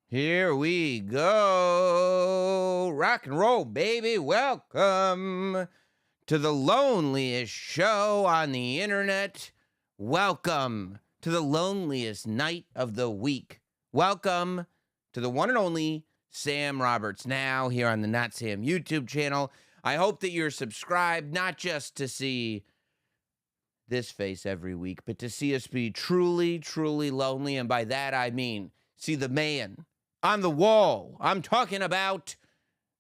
Here we go. Rock and roll, baby. Welcome to the loneliest show on the internet. Welcome to the loneliest night of the week. Welcome to the one and only Sam Roberts Now here on the Notsam YouTube channel. I hope that you're subscribed, not just to see this face every week, but to see us be truly, truly lonely. And by that, I mean see the man on the wall. I'm talking about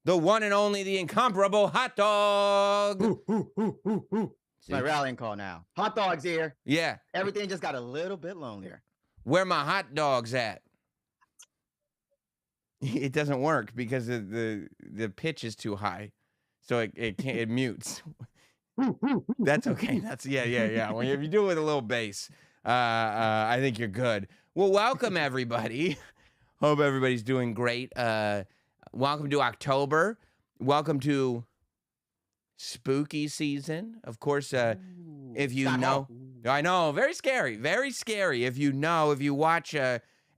the one and only, the incomparable hot dog. It's my rallying call now. Hot dog's here. Yeah. Everything just got a little bit lonelier. Where my hot dogs at? It doesn't work because the pitch is too high, so it can't. It mutes. That's okay. That's yeah. Well, if you do it with a little bass, I think you're good. Well, welcome everybody. Hope everybody's doing great. Welcome to October. Welcome to spooky season. Of course, if you know, I know, very scary, very scary. If you watch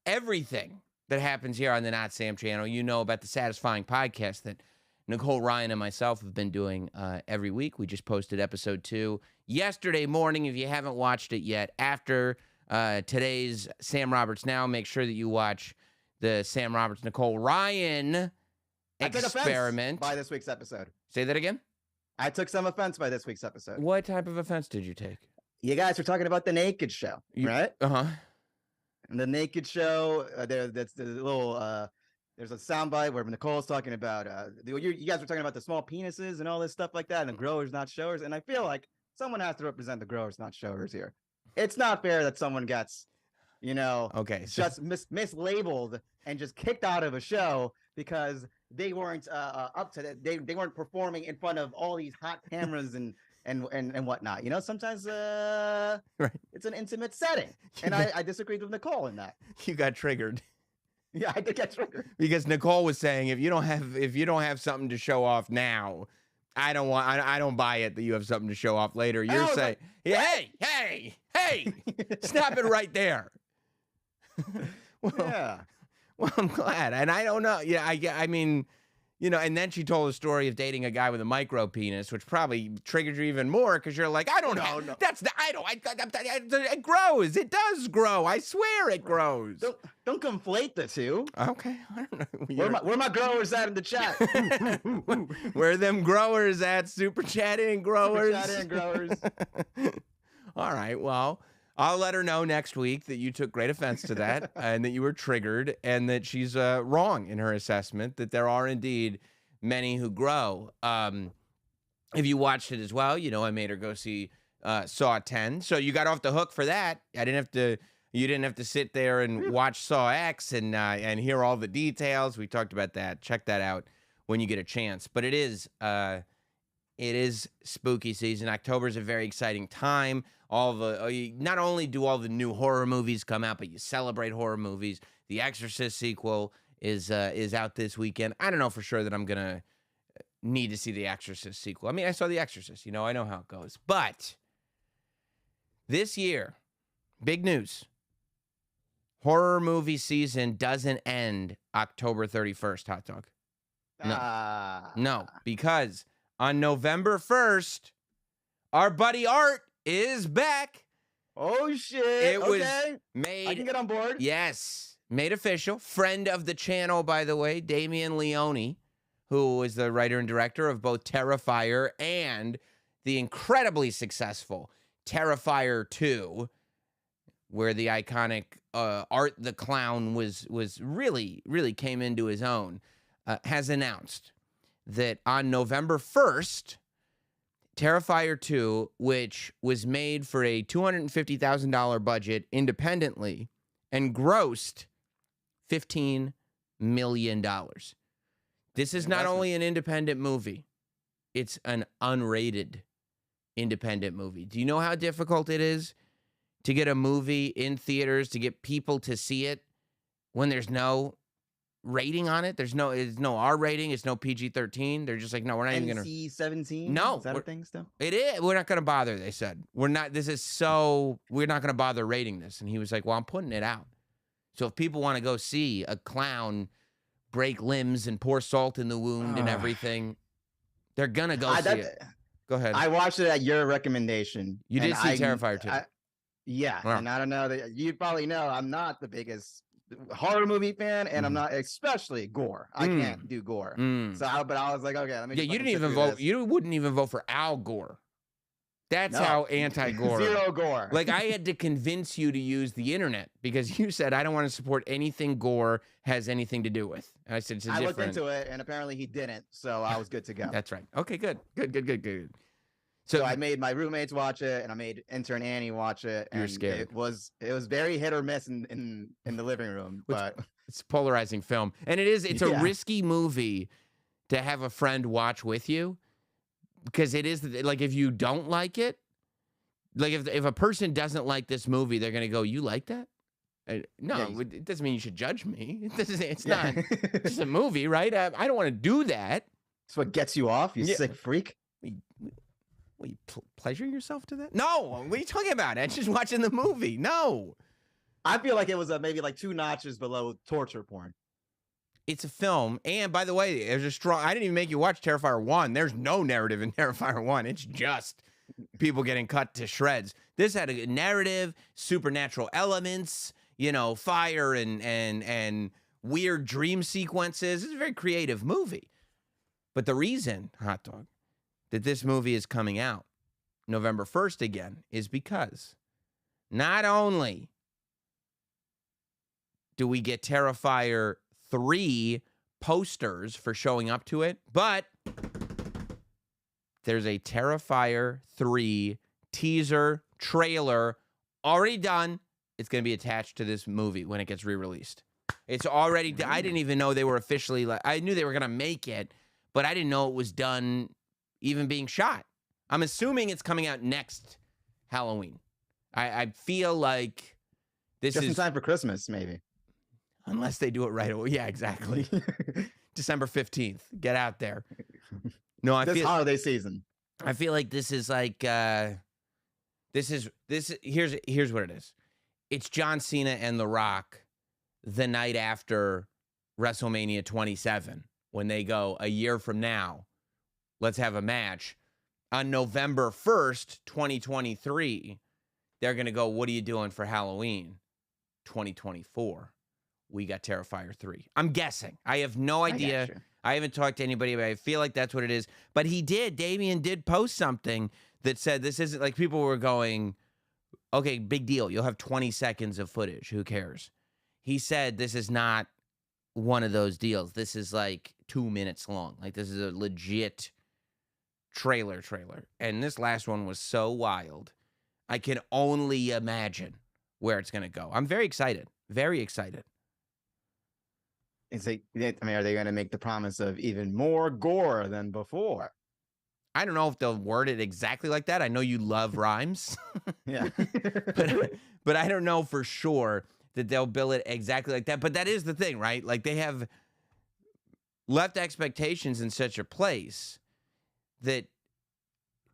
everything that happens here on the Not Sam channel, you know about the satisfying podcast that Nicole, Ryan, and myself have been doing every week. We just posted episode 2 yesterday morning. If you haven't watched it yet, after today's Sam Roberts Now, make sure that you watch the Sam Roberts, Nicole, Ryan experiment. By this week's episode. Say that again? I took some offense by this week's episode. What type of offense did you take? You guys were talking about the naked show, right? Uh-huh. And the naked show, that's the little, there's a soundbite where Nicole's talking about, you guys were talking about the small penises and all this stuff like that, and the growers, not showers. And I feel like someone has to represent the growers, not showers here. It's not fair that someone gets, okay, so just mislabeled and just kicked out of a show because they weren't up to that. They weren't performing in front of all these hot cameras and whatnot. Sometimes right. It's an intimate setting, and I disagreed with Nicole in that. You got triggered. Yeah, I did get triggered because Nicole was saying if you don't have something to show off now, I don't buy it that you have something to show off later. You're saying, like, hey, stop it right there. Well, yeah. Well, I'm glad, and I don't know. Yeah, I mean, and then she told a story of dating a guy with a micro penis, which probably triggered you even more because you're like, I don't know. No. It grows. It does grow. I swear it grows. Don't conflate the two. Okay, I don't know. Where my growers at in the chat? Where are them growers at? Super chatting growers. Super chatting growers. All right. Well, I'll let her know next week that you took great offense to that and that you were triggered and that she's wrong in her assessment, that there are indeed many who grow. If you watched it as well, I made her go see Saw 10. So you got off the hook for that. You didn't have to sit there and watch Saw X and hear all the details. We talked about that. Check that out when you get a chance. But it is spooky season. October is a very exciting time. Not only do all the new horror movies come out, but you celebrate horror movies. The Exorcist sequel is out this weekend. I don't know for sure that I'm gonna need to see the Exorcist sequel. I mean, I saw the Exorcist. I know how it goes. But this year, big news: horror movie season doesn't end October 31st. Hot dog. No, because on November 1st, our buddy Art is back. Oh, shit. It was made. I can get on board. Yes. Made official. Friend of the channel, by the way, Damian Leone, who is the writer and director of both Terrifier and the incredibly successful Terrifier 2, where the iconic Art the Clown was really, really came into his own, has announced that on November 1st, Terrifier 2, which was made for a $250,000 budget independently and grossed $15 million. This is not only an independent movie, it's an unrated independent movie. Do you know how difficult it is to get a movie in theaters, to get people to see it when there's no rating on it? There's no R rating. It's no PG-13. They're just like, no, we're not even gonna. NC-17. No, is that a thing still? It is. We're not gonna bother. They said we're not. We're not gonna bother rating this. And he was like, well, I'm putting it out. So if people want to go see a clown break limbs and pour salt in the wound and everything, they're going to go see it. Go ahead. I watched it at your recommendation. You did see Terrifier 2. Yeah, Wow. and I don't know that you probably know I'm not the biggest horror movie fan, and I'm not especially gore. I can't do gore. But I was like, okay, let me. Yeah, you didn't even vote. You wouldn't even vote for Al Gore. That's how anti-gore. Zero gore. Like, I had to convince you to use the internet because you said I don't want to support anything gore has anything to do with. And I said it's I looked into it, and apparently he didn't, so I was good to go. That's right. Okay, good. So I made my roommates watch it, and I made intern Annie watch it. And you're scared. It was very hit or miss in the living room, but it's a polarizing film, and it's a risky movie to have a friend watch with you because it is like if you don't like it, like if a person doesn't like this movie, they're gonna go, "You like that?" No, it doesn't mean you should judge me. It's not just a movie, right? I don't want to do that. It's what gets you off, you sick freak. Will you pleasuring yourself to that? No. What are you talking about? I'm just watching the movie. No. I feel like it was maybe like 2 notches below torture porn. It's a film. And by the way, there's a strong... I didn't even make you watch Terrifier 1. There's no narrative in Terrifier 1. It's just people getting cut to shreds. This had a narrative, supernatural elements, fire and weird dream sequences. It's a very creative movie. But the reason, Hot Dog, that this movie is coming out November 1st again is because not only do we get Terrifier 3 posters for showing up to it, but there's a Terrifier 3 teaser trailer already done. It's going to be attached to this movie when it gets re-released. It's already done. I didn't even know they were officially, I knew they were going to make it, but I didn't know it was done even being shot. I'm assuming it's coming out next Halloween. I feel like this is... Just in time for Christmas, maybe. Unless they do it right away. Yeah, exactly. December 15th. Get out there. No, this holiday season. I feel like this is like... here's what it is. It's John Cena and The Rock the night after WrestleMania 27 when they go, a year from now, let's have a match. On November 1st, 2023, they're going to go, what are you doing for Halloween? 2024. We got Terrifier 3. I'm guessing. I have no idea. I haven't talked to anybody, but I feel like that's what it is. But Damien did post something that said this isn't like people were going, okay, big deal. You'll have 20 seconds of footage. Who cares? He said this is not one of those deals. This is like 2 minutes long. Like this is a legit trailer. And this last one was so wild. I can only imagine where it's going to go. I'm very excited. Very excited. Are they going to make the promise of even more gore than before? I don't know if they'll word it exactly like that. I know you love rhymes. Yeah. but I don't know for sure that they'll bill it exactly like that. But that is the thing, right? Like they have left expectations in such a place that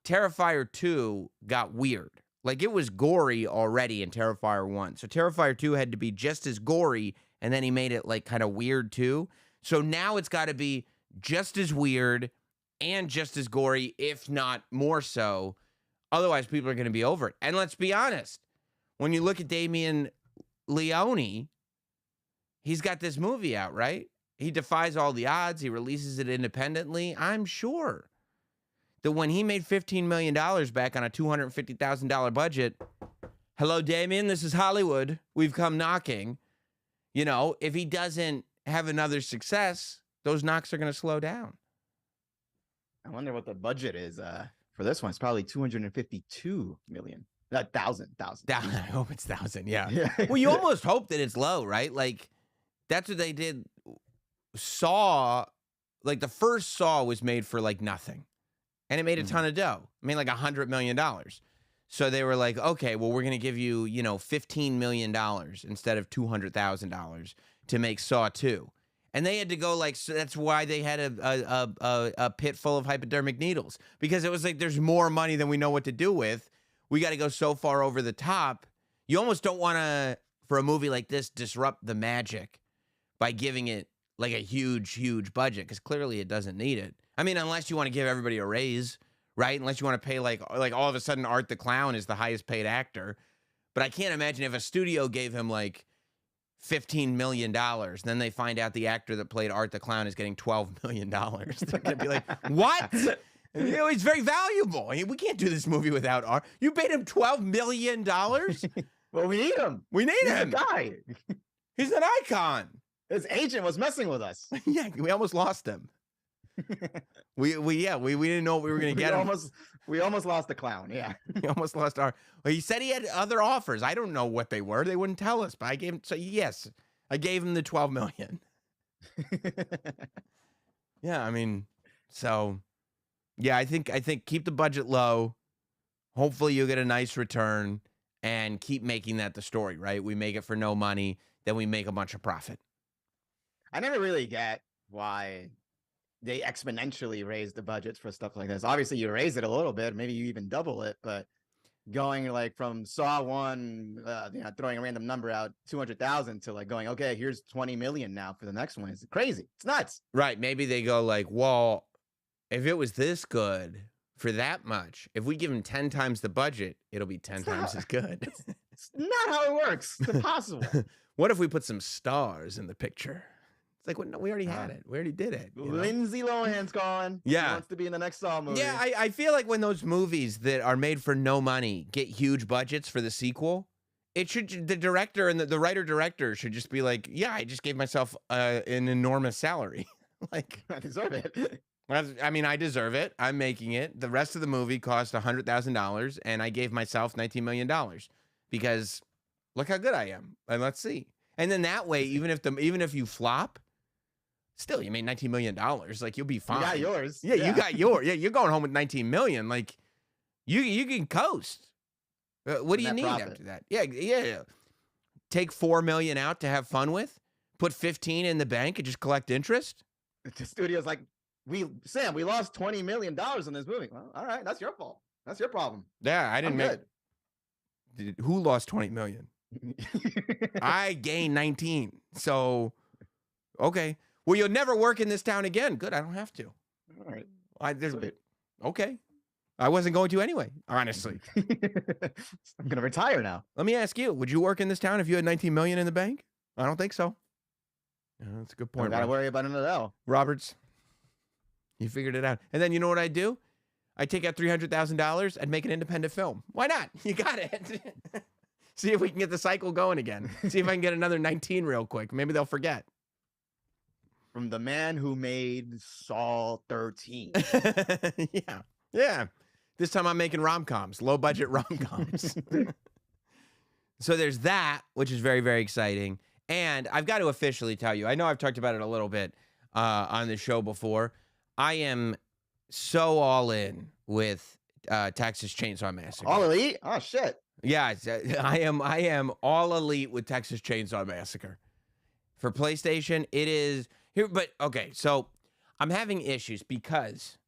Terrifier 2 got weird. Like it was gory already in Terrifier 1. So Terrifier 2 had to be just as gory, and then he made it like kind of weird too. So now it's got to be just as weird and just as gory, if not more so. Otherwise, people are going to be over it. And let's be honest, when you look at Damien Leone, he's got this movie out, right? He defies all the odds. He releases it independently. I'm sure that when he made $15 million back on a $250,000 budget, hello, Damien, this is Hollywood. We've come knocking. If he doesn't have another success, those knocks are going to slow down. I wonder what the budget is for this one. It's probably 252 million. 1,000. I hope it's 1,000. Yeah. Well, you almost hope that it's low, right? Like that's what they did. Saw, like the first Saw was made for like nothing, and it made a ton of dough. I mean, like $100 million. So they were like, okay, well, we're going to give you, $15 million instead of $200,000 to make Saw 2. And they had to go so that's why they had a pit full of hypodermic needles, because it was like, there's more money than we know what to do with. We got to go so far over the top. You almost don't want to, for a movie like this, disrupt the magic by giving it like a huge budget, because clearly it doesn't need it. I mean, unless you want to give everybody a raise, right? Unless you want to pay like all of a sudden Art the Clown is the highest paid actor. But I can't imagine if a studio gave him like $15 million, then they find out the actor that played Art the Clown is getting $12 million. They're going to be like, what? You know, he's very valuable. We can't do this movie without Art. You paid him $12 million? Well, we need him. We need him. He's a guy. He's an icon. His agent was messing with us. Yeah, we almost lost him. we didn't know what we were going to get him. We almost lost the clown. Yeah. We almost lost our. Well, he said he had other offers. I don't know what they were. They wouldn't tell us, but I gave him. So yes, I gave him the $12 million. Yeah, I mean, so yeah, I think keep the budget low. Hopefully, you'll get a nice return, and keep making that the story. Right? We make it for no money, then we make a bunch of profit. I never really get why they exponentially raise the budgets for stuff like this. Obviously, you raise it a little bit, maybe you even double it, but going like from Saw 1, throwing a random number out, 200,000 to like going, okay, here's 20 million now for the next one. It's crazy. It's nuts. Right. Maybe they go like, well, if it was this good for that much, if we give them 10 times the budget, it'll be 10 times as good. It's not how it works. It's impossible. What if we put some stars in the picture? It's like, well, no, we already had it. We already did it. Lindsay Lohan's gone. Yeah. She wants to be in the next Saw movie. Yeah, I feel like when those movies that are made for no money get huge budgets for the sequel, the director and the writer-director should just be like, yeah, I just gave myself an enormous salary. Like, I deserve it. I mean, I deserve it. I'm making it. The rest of the movie cost $100,000, and I gave myself $19 million because look how good I am. And let's see. And then that way, even if you flop, still, you made $19 million. Like, you'll be fine. You got yours. Yeah, you got yours. Yeah, you're going home with $19 million. Like, you can coast. What do you need after that? Yeah. Take $4 million out to have fun with. Put 15 in the bank and just collect interest. The studio's like, we lost $20 million in this movie. Well, all right, that's your fault. That's your problem. Yeah, I didn't make. Who lost $20 million? I gained 19. So, okay. Well, you'll never work in this town again. Good, I don't have to. All right. Okay. I wasn't going to anyway, honestly. I'm going to retire now. Let me ask you, would you work in this town if you had 19 million in the bank? I don't think so. Yeah, that's a good point. Got to worry about another L. Roberts, you figured it out. And then you know what I'd do? I'd take out $300,000 and make an independent film. Why not? You got it. See if we can get the cycle going again. See if I can get another 19 real quick. Maybe they'll forget. From the man who made Saw 13. Yeah. This time I'm making rom-coms, low-budget rom-coms. So there's that, which is very, very exciting. And I've got to officially tell you, I know I've talked about it a little bit on the show before. I am so all in with Texas Chainsaw Massacre. All elite? Oh, shit. Yeah, I am all elite with Texas Chainsaw Massacre. For PlayStation, it is... Here, but okay, so I'm having issues because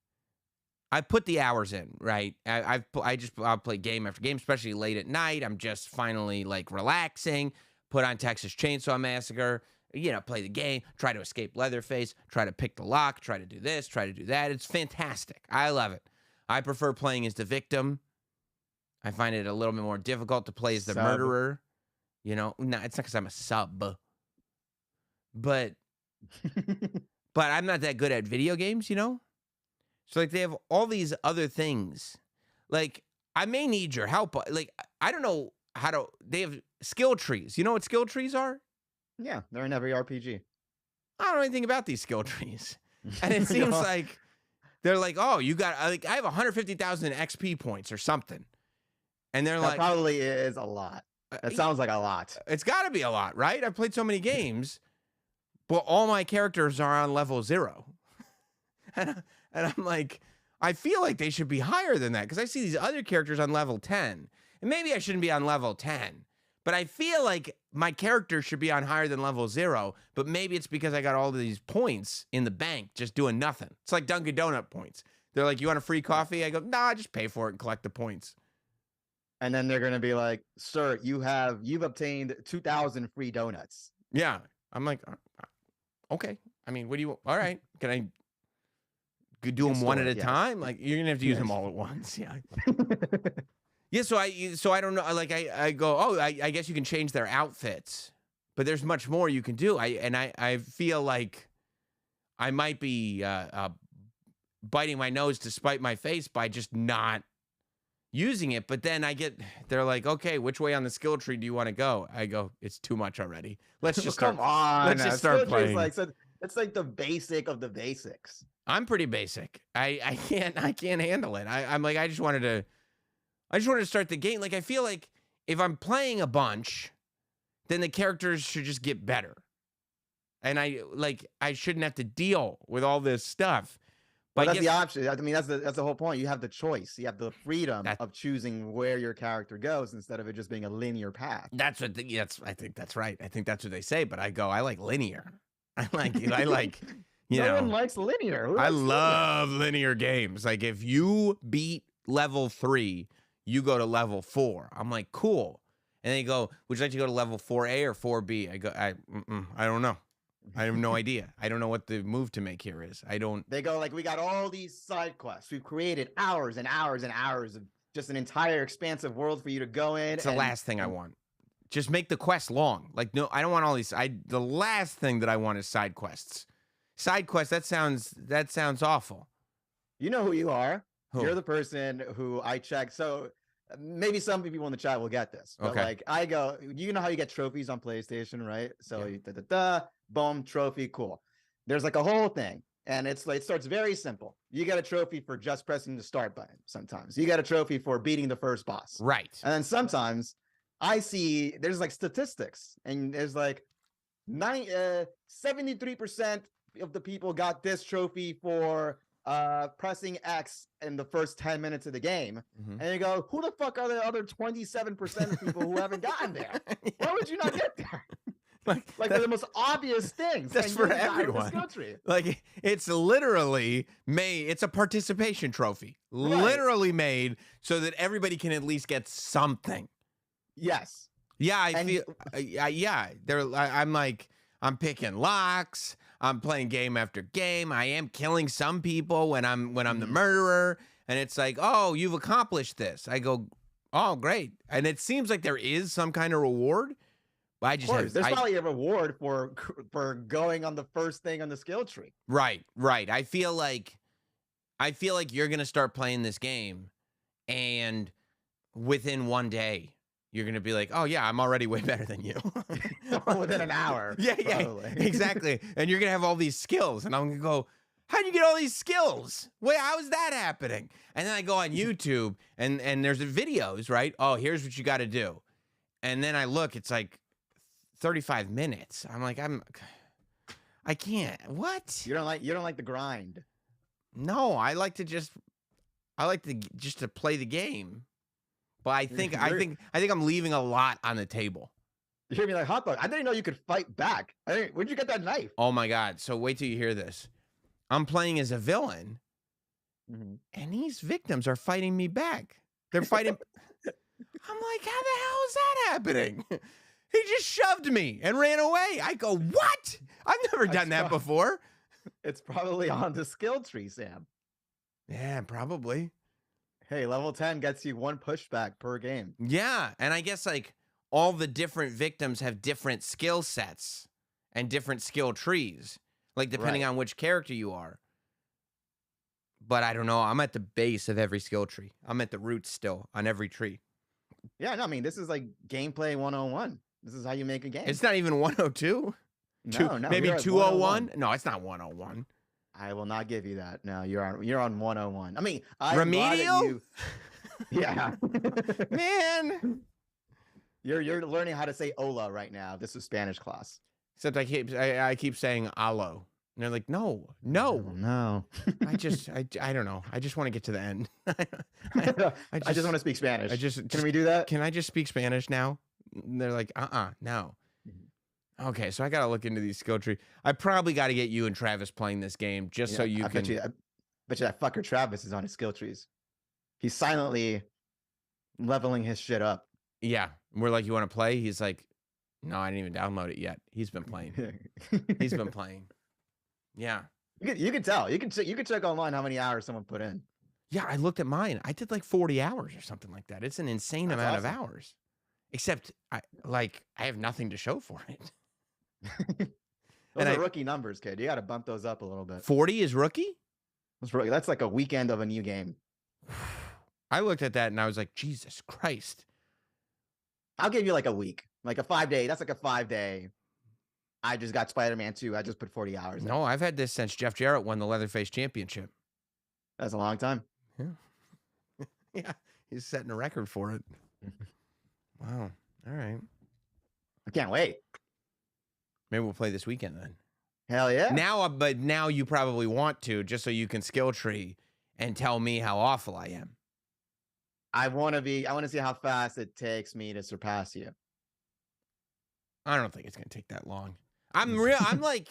I put the hours in, right? I'll play game after game, especially late at night. I'm just finally like relaxing, put on Texas Chainsaw Massacre, play the game, try to escape Leatherface, try to pick the lock, try to do this, try to do that. It's fantastic. I love it. I prefer playing as the victim. I find it a little bit more difficult to play as the murderer. No, it's not because I'm a sub. But I'm not that good at video games, So like they have all these other things. Like I may need your help. Like I don't know they have skill trees. You know what skill trees are? Yeah, they're in every RPG. I don't know anything about these skill trees. And it seems like they're like, oh, you got I have 150,000 XP points or something. And they're that probably is a lot. That sounds like a lot. It's got to be a lot, right? I've played so many games. But all my characters are on level 0. And I'm like, I feel like they should be higher than that because I see these other characters on level 10. And maybe I shouldn't be on level 10. But I feel like my character should be on higher than level 0. But maybe it's because I got all of these points in the bank just doing nothing. It's like Dunkin' Donut points. They're like, you want a free coffee? I go, nah, just pay for it and collect the points. And then they're gonna be like, "Sir, you've obtained 2,000 free donuts." Yeah. I'm like, okay. I mean, what do you? All right. Can I do them one at a time? Like, you're gonna have to use them all at once. Yeah. Yeah. So I don't know. Like, I go, oh, I guess you can change their outfits, but there's much more you can do. I feel like I might be biting my nose to spite my face by just not using it. But then they're like, okay, which way on the skill tree do you want to go? I go, it's too much already. Let's just start. Come on. Let's just start playing. It's like the basic of the basics. I'm pretty basic. I can't handle it. I'm like, I just wanted to start the game. Like, I feel like if I'm playing a bunch, then the characters should just get better. And I shouldn't have to deal with all this stuff. But that's the option. I mean, that's the whole point. You have the choice. You have the freedom of choosing where your character goes instead of it just being a linear path. I think that's right. I think that's what they say. But I like linear. I like No one likes linear. I love linear games. Like, if you beat level 3, you go to level 4. I'm like, cool. And they go, would you like to go to level 4A or 4B? I go, I don't know. I have no idea. I don't know what the move to make here is. They go like, we got all these side quests. We've created hours and hours and hours of just an entire expansive world for you to go in. It's the last thing I want. Just make the quest long. Like, no, I don't want all these. The last thing that I want is side quests. Side quests, that sounds awful. You know who you are. Who? You're the person who I check. So maybe some people in the chat will get this. But okay. Like, I go, you know how you get trophies on PlayStation, right? So boom, trophy, cool. There's like a whole thing. And it starts very simple. You get a trophy for just pressing the start button sometimes. You get a trophy for beating the first boss. Right. And then sometimes I see there's like statistics, and there's like 73% of the people got this trophy for pressing X in the first 10 minutes of the game. Mm-hmm. And you go, who the fuck are the other 27% of people who haven't gotten there? Yeah. Why would you not get there? Like they're the most obvious things. That's for everyone. Like, it's literally made. It's a participation trophy, right. Literally made so that everybody can at least get something. Yes. Yeah, I feel. Yeah, I'm picking locks. I'm playing game after game. I am killing some people when I'm the murderer, and it's like, oh, you've accomplished this. I go, oh, great, and it seems like there is some kind of reward. But there's probably a reward for going on the first thing on the skill tree. Right. I feel like you're gonna start playing this game, and within one day, you're gonna be like, oh yeah, I'm already way better than you. Within an hour. Yeah, exactly. And you're gonna have all these skills, and I'm gonna go, how'd you get all these skills? Wait, how is that happening? And then I go on YouTube, and there's videos, right? Oh, here's what you got to do, and then I look, it's like 35 minutes. I'm like, I can't. What? You don't like the grind. No, I like to just to play the game. But I think I'm leaving a lot on the table. You hear me like, hot dog, I didn't know you could fight back. Where'd you get that knife? Oh my God. So wait till you hear this. I'm playing as a villain, and these victims are fighting me back. They're fighting. I'm like, how the hell is that happening? He just shoved me and ran away. I go, what? I've never done that before. It's probably on the skill tree, Sam. Yeah, probably. Hey, level 10 gets you 1 pushback per game. Yeah, and I guess like all the different victims have different skill sets and different skill trees, like depending on which character you are. But I don't know. I'm at the base of every skill tree. I'm at the roots still on every tree. Yeah, no, I mean, this is like gameplay 101. This is how you make a game. It's not even 102. No, maybe 201. No, it's not 101. I will not give you that. No, you're on 101. I mean, remedial. Yeah, man. You're learning how to say hola right now. This is Spanish class. Except I keep saying alo. And they're like, no. I don't know. I just want to get to the end. I just want to speak Spanish. Can we do that? Can I just speak Spanish now? And they're like, no. Okay, so I got to look into these skill tree. I probably got to get you and Travis playing this game just so you can. I bet you that fucker Travis is on his skill trees. He's silently leveling his shit up. Yeah. We're like, you want to play? He's like, no, I didn't even download it yet. He's been playing. He's been playing. Yeah. You can tell. You can check online how many hours someone put in. Yeah, I looked at mine. I did like 40 hours or something like that. It's an insane amount of hours. Except I have nothing to show for it. Those are rookie numbers, kid. You got to bump those up a little bit. 40 is rookie? That's like a weekend of a new game. I looked at that and I was like, Jesus Christ. I'll give you like a week, like a 5-day. That's like a 5-day. I just got Spider-Man 2. I just put 40 hours in. No, I've had this since Jeff Jarrett won the Leatherface Championship. That's a long time. Yeah. Yeah. He's setting a record for it. Wow. All right. I can't wait. Maybe we'll play this weekend then. Hell yeah. But now you probably want to, just so you can skill tree and tell me how awful I am. I want to see how fast it takes me to surpass you. I don't think it's going to take that long. I'm like,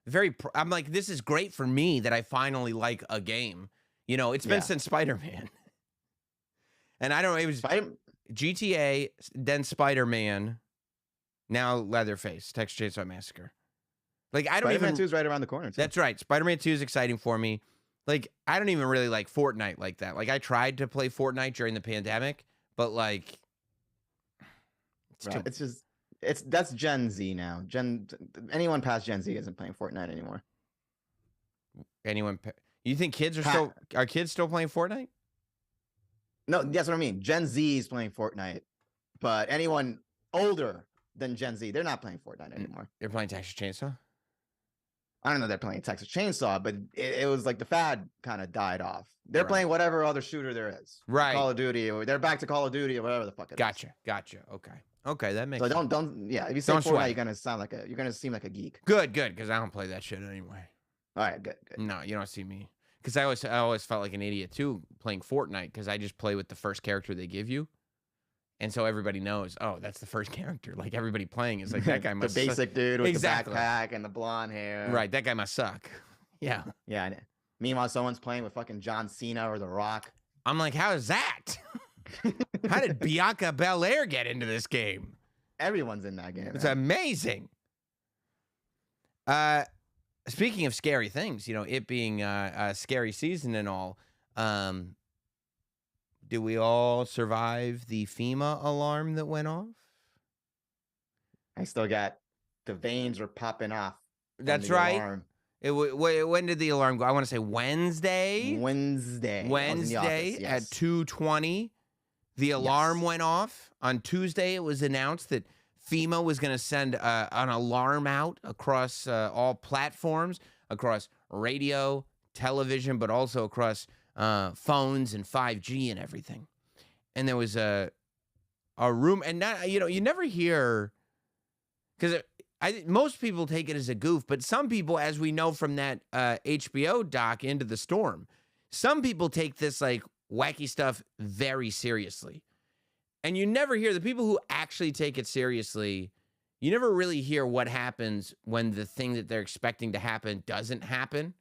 this is great for me that I finally like a game. You know, it's been since Spider-Man. And I don't know, it was GTA, then Spider-Man, now Leatherface, Texas Chainsaw Massacre. Like, I don't Spider-Man 2 is right around the corner. Too. That's right. Spider-Man 2 is exciting for me. Like, I don't even really like Fortnite like that. Like, I tried to play Fortnite during the pandemic, but like, that's Gen Z now. Anyone past Gen Z isn't playing Fortnite anymore. You think kids are kids still playing Fortnite? No, that's what I mean. Gen Z is playing Fortnite, but anyone older than Gen Z, they're not playing Fortnite anymore. They're playing Texas Chainsaw? I don't know they're playing Texas Chainsaw, but it was like the fad kind of died off. They're playing whatever other shooter there is. Right. Call of Duty, or they're back to Call of Duty or whatever the fuck it is. Gotcha. Okay, that makes sense. So if you say Fortnite, you're gonna seem like a geek. Good, because I don't play that shit anyway. All right, good. No, you don't see me. Because I always felt like an idiot too playing Fortnite because I just play with the first character they give you. And so everybody knows, oh, that's the first character. Like everybody playing is like, that guy must the basic dude with the backpack and the blonde hair. Right, that guy must suck. Yeah. Yeah. Meanwhile, someone's playing with fucking John Cena or The Rock. I'm like, how is that? How did Bianca Belair get into this game? Everyone's in that game. It's amazing. Speaking of scary things, you know, it being a scary season and all, did we all survive the FEMA alarm that went off? I still got the veins are popping off. That's right. Alarm. When did the alarm go? I want to say Wednesday. Wednesday at 2:20. The alarm went off. On Tuesday, it was announced that FEMA was going to send an alarm out across all platforms, across radio, television, but also across phones and 5G and everything. And there was a room, and not, you never hear, because most people take it as a goof, but some people, as we know from that HBO doc, Into the Storm, some people take this like wacky stuff very seriously. And you never hear the people who actually take it seriously. You never really hear what happens when the thing that they're expecting to happen doesn't happen.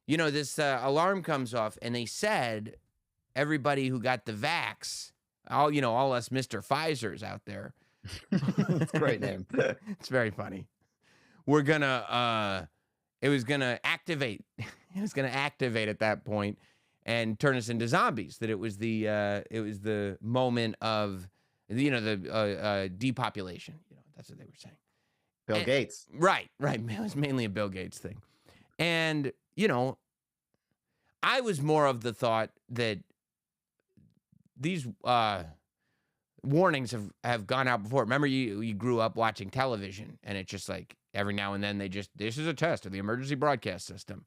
You know, this alarm comes off, and they said everybody who got the vax, all us Mr. Pfizers out there. That's a great name. It's very funny. We're gonna, it was gonna activate. It was gonna activate at that point and turn us into zombies. That it was the moment of, the depopulation. That's what they were saying. Bill Gates. Right. It was mainly a Bill Gates thing. And, I was more of the thought that these warnings have gone out before. Remember, you grew up watching television, and it's just like every now and then this is a test of the emergency broadcast system.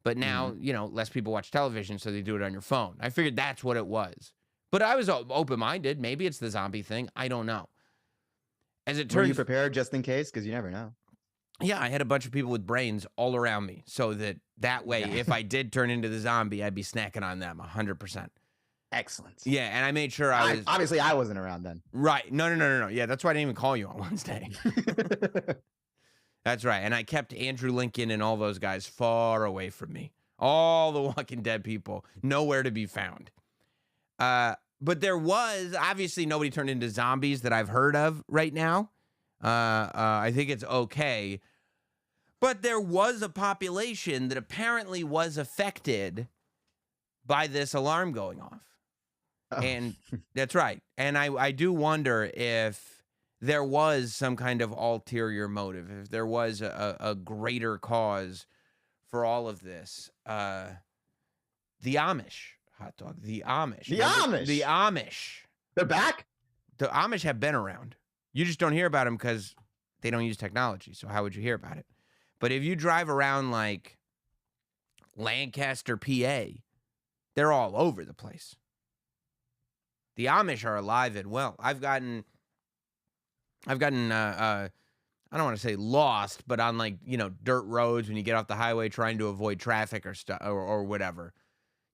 But now, less people watch television, so they do it on your phone. I figured that's what it was. But I was open-minded. Maybe it's the zombie thing. I don't know. As it turns, were you prepared just in case? Because you never know. Yeah, I had a bunch of people with brains all around me, so that way, if I did turn into the zombie, I'd be snacking on them 100%. Excellent. Yeah, and I made sure I was... Obviously, I wasn't around then. Right. No. Yeah, that's why I didn't even call you on Wednesday. That's right. And I kept Andrew Lincoln and all those guys far away from me. All the Walking Dead people, nowhere to be found. But there was, obviously nobody turned into zombies that I've heard of right now. I think it's okay. But there was a population that apparently was affected by this alarm going off. Oh. And that's right. And I do wonder if there was some kind of ulterior motive, if there was a greater cause for all of this. The Amish, hot dog, the Amish. The Amish? The Amish. They're back? The Amish have been around. You just don't hear about them because they don't use technology. So how would you hear about it? But if you drive around like Lancaster, PA, they're all over the place. The Amish are alive and well. I've gotten I don't want to say lost, but on like, dirt roads when you get off the highway trying to avoid traffic or stuff or whatever.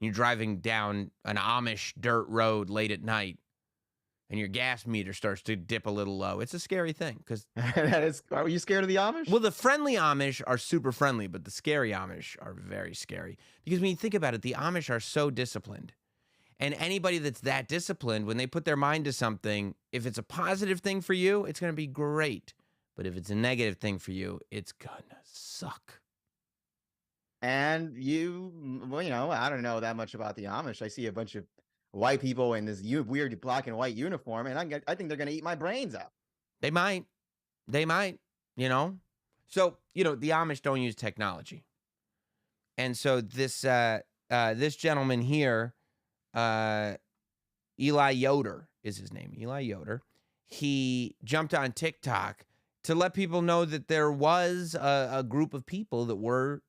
You're driving down an Amish dirt road late at night and your gas meter starts to dip a little low. It's a scary thing because Are you scared of the Amish? well, the friendly Amish are super friendly, but the scary Amish are very scary. Because when you think about it, the Amish are so disciplined. And anybody that's that disciplined, when they put their mind to something, if it's a positive thing for you, it's going to be great. But if it's a negative thing for you, it's going to suck. And I don't know that much about the Amish. I see a bunch of white people in this weird black and white uniform, and I think they're going to eat my brains out. They might. So, the Amish don't use technology. And so this gentleman here, Eli Yoder is his name, Eli Yoder. He jumped on TikTok to let people know that there was a group of people that were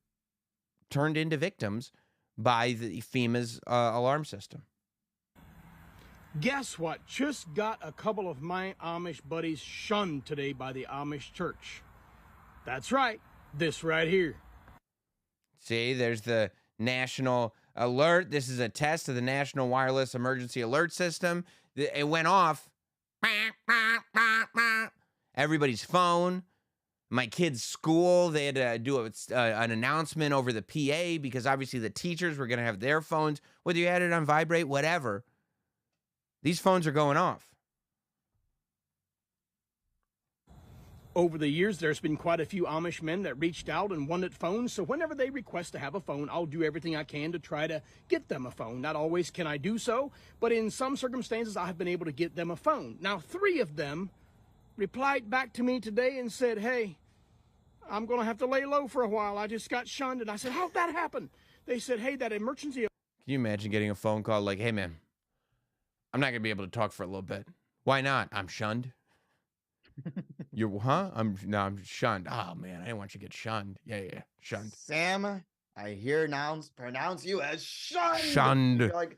turned into victims by the FEMA's alarm system. Guess what? Just got a couple of my Amish buddies shunned today by the Amish church. That's right, this right here. See, there's the national alert. This is a test of the National Wireless Emergency Alert System. It went off. Everybody's phone. My kid's school, they had to do an announcement over the PA because obviously the teachers were going to have their phones, whether you had it on vibrate, whatever. These phones are going off. Over the years, there's been quite a few Amish men that reached out and wanted phones, so whenever they request to have a phone, I'll do everything I can to try to get them a phone. Not always can I do so, but in some circumstances, I have been able to get them a phone. Now, 3 of them replied back to me today and said, hey, I'm going to have to lay low for a while. I just got shunned. And I said, how'd that happen? They said, hey, that emergency. Can you imagine getting a phone call like, hey, man, I'm not going to be able to talk for a little bit. Why not? I'm shunned. I'm shunned. Oh, man, I didn't want you to get shunned. Yeah, shunned. Sam, I hear pronounce you as shunned. Shunned. You're like,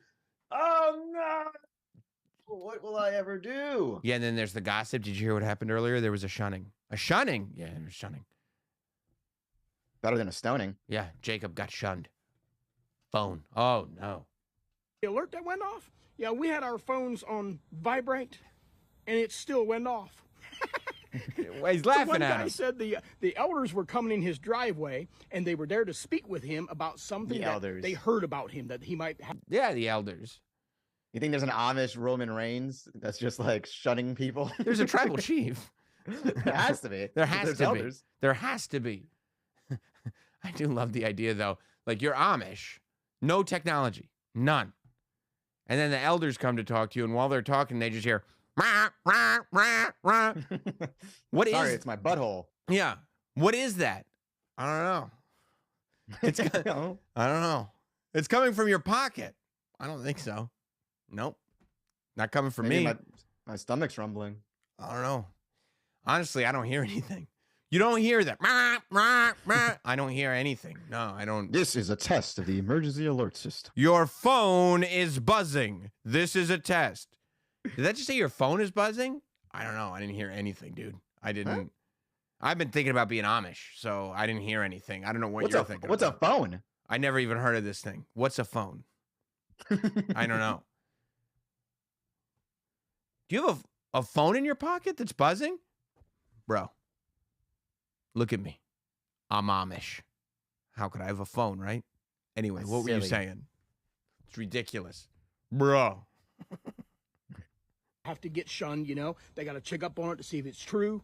oh, no. What will I ever do? Yeah, and then there's the gossip. Did you hear what happened earlier? There was a shunning. A shunning? Yeah, there was shunning. Better than a stoning. Yeah, Jacob got shunned. Phone. Oh, no. The alert that went off? Yeah, we had our phones on vibrate, and it still went off. He's laughing One at guy him. said the elders were coming in his driveway, and they were there to speak with him about something that they heard about him that he might have. Yeah, the elders. You think there's an Amish Roman Reigns that's just like shunning people? There's a tribal chief. There has to be. There has There's to elders. be. There has to be. I do love the idea, though. Like, you're Amish. No technology. None. And then the elders come to talk to you, and while they're talking, they just hear, rah, rah, rah, rah. Sorry, it's my butthole. Yeah. What is that? I don't know. It's I don't know. It's coming from your pocket. I don't think so. Nope. Not coming from Maybe me. My stomach's rumbling. I don't know. Honestly, I don't hear anything. You don't hear that. I don't hear anything. No, I don't. This is a test of the emergency alert system. Your phone is buzzing. This is a test. Did that just say your phone is buzzing? I don't know. I didn't hear anything, dude. I didn't. Huh? I've been thinking about being Amish, so I didn't hear anything. I don't know what you're thinking. What's a phone? I never even heard of this thing. What's a phone? I don't know. Do you have a phone in your pocket that's buzzing? Bro, look at me. I'm Amish. How could I have a phone, right? Anyway, what were you saying? It's ridiculous. Bro. have to get shunned, you know. They got to check up on it to see if it's true.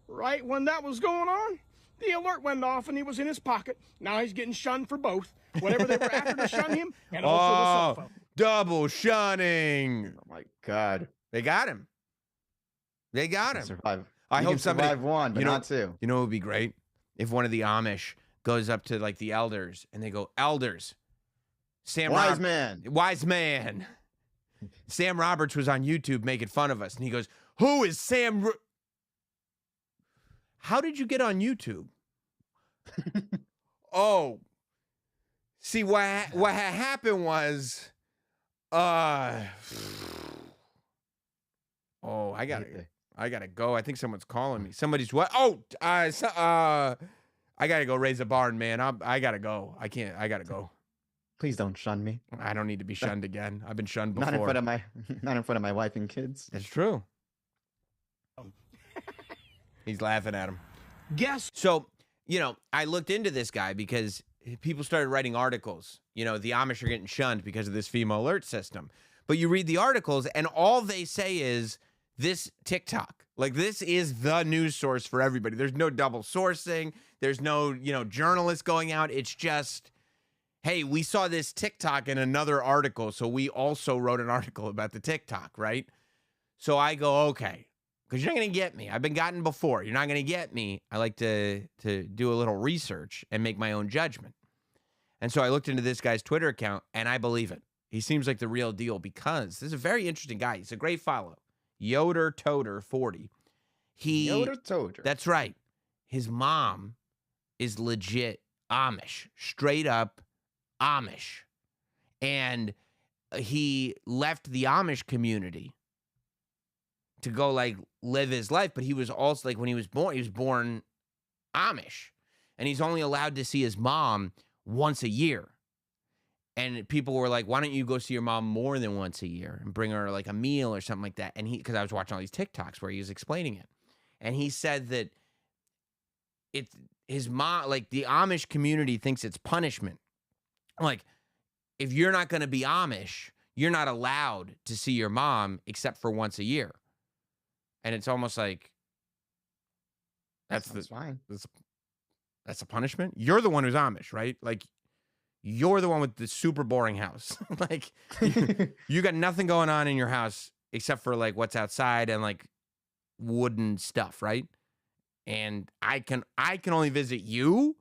Right when that was going on, the alert went off and he was in his pocket. Now he's getting shunned for both. Whatever they were after to shun him, and also the cell phone. Double shunning. Oh my God. They got him. They got him. Survive. I hope somebody survive one, but not two. You know what would be great? If one of the Amish goes up to like the elders and they go, elders, Wise man. Wise man. Sam Roberts was on YouTube making fun of us. And he goes, who is Sam? How did you get on YouTube? Oh. See, what happened was, I gotta go. I think someone's calling me. Somebody's what? Oh, I gotta go raise a barn, man. I gotta go. I gotta go. Please don't shun me. I don't need to be shunned again. I've been shunned before. Not in front of my wife and kids. That's true. He's laughing at him. Guess. So, I looked into this guy because people started writing articles. The Amish are getting shunned because of this FEMA alert system. But you read the articles, and all they say is this TikTok. Like, this is the news source for everybody. There's no double sourcing. There's no, journalists going out. It's just, hey, we saw this TikTok in another article, so we also wrote an article about the TikTok, right? So I go, okay, because you're not going to get me. I've been gotten before. You're not going to get me. I like to do a little research and make my own judgment. And so I looked into this guy's Twitter account, and I believe it. He seems like the real deal because this is a very interesting guy. He's a great follow. Yoder Toter 40. Yoder Toter. That's right. His mom is legit Amish, straight up Amish. And he left the Amish community to go live his life, but he was also when he was born Amish. And he's only allowed to see his mom once a year. And people were like, why don't you go see your mom more than once a year and bring her a meal or something like that? And because I was watching all these TikToks where he was explaining it. And he said that his mom, the Amish community thinks it's punishment. If you're not going to be Amish, you're not allowed to see your mom except for once a year. And it's almost like that's fine. That's a punishment. You're the one who's Amish, right? You're the one with the super boring house. You got nothing going on in your house except for what's outside and wooden stuff, right? And I can only visit you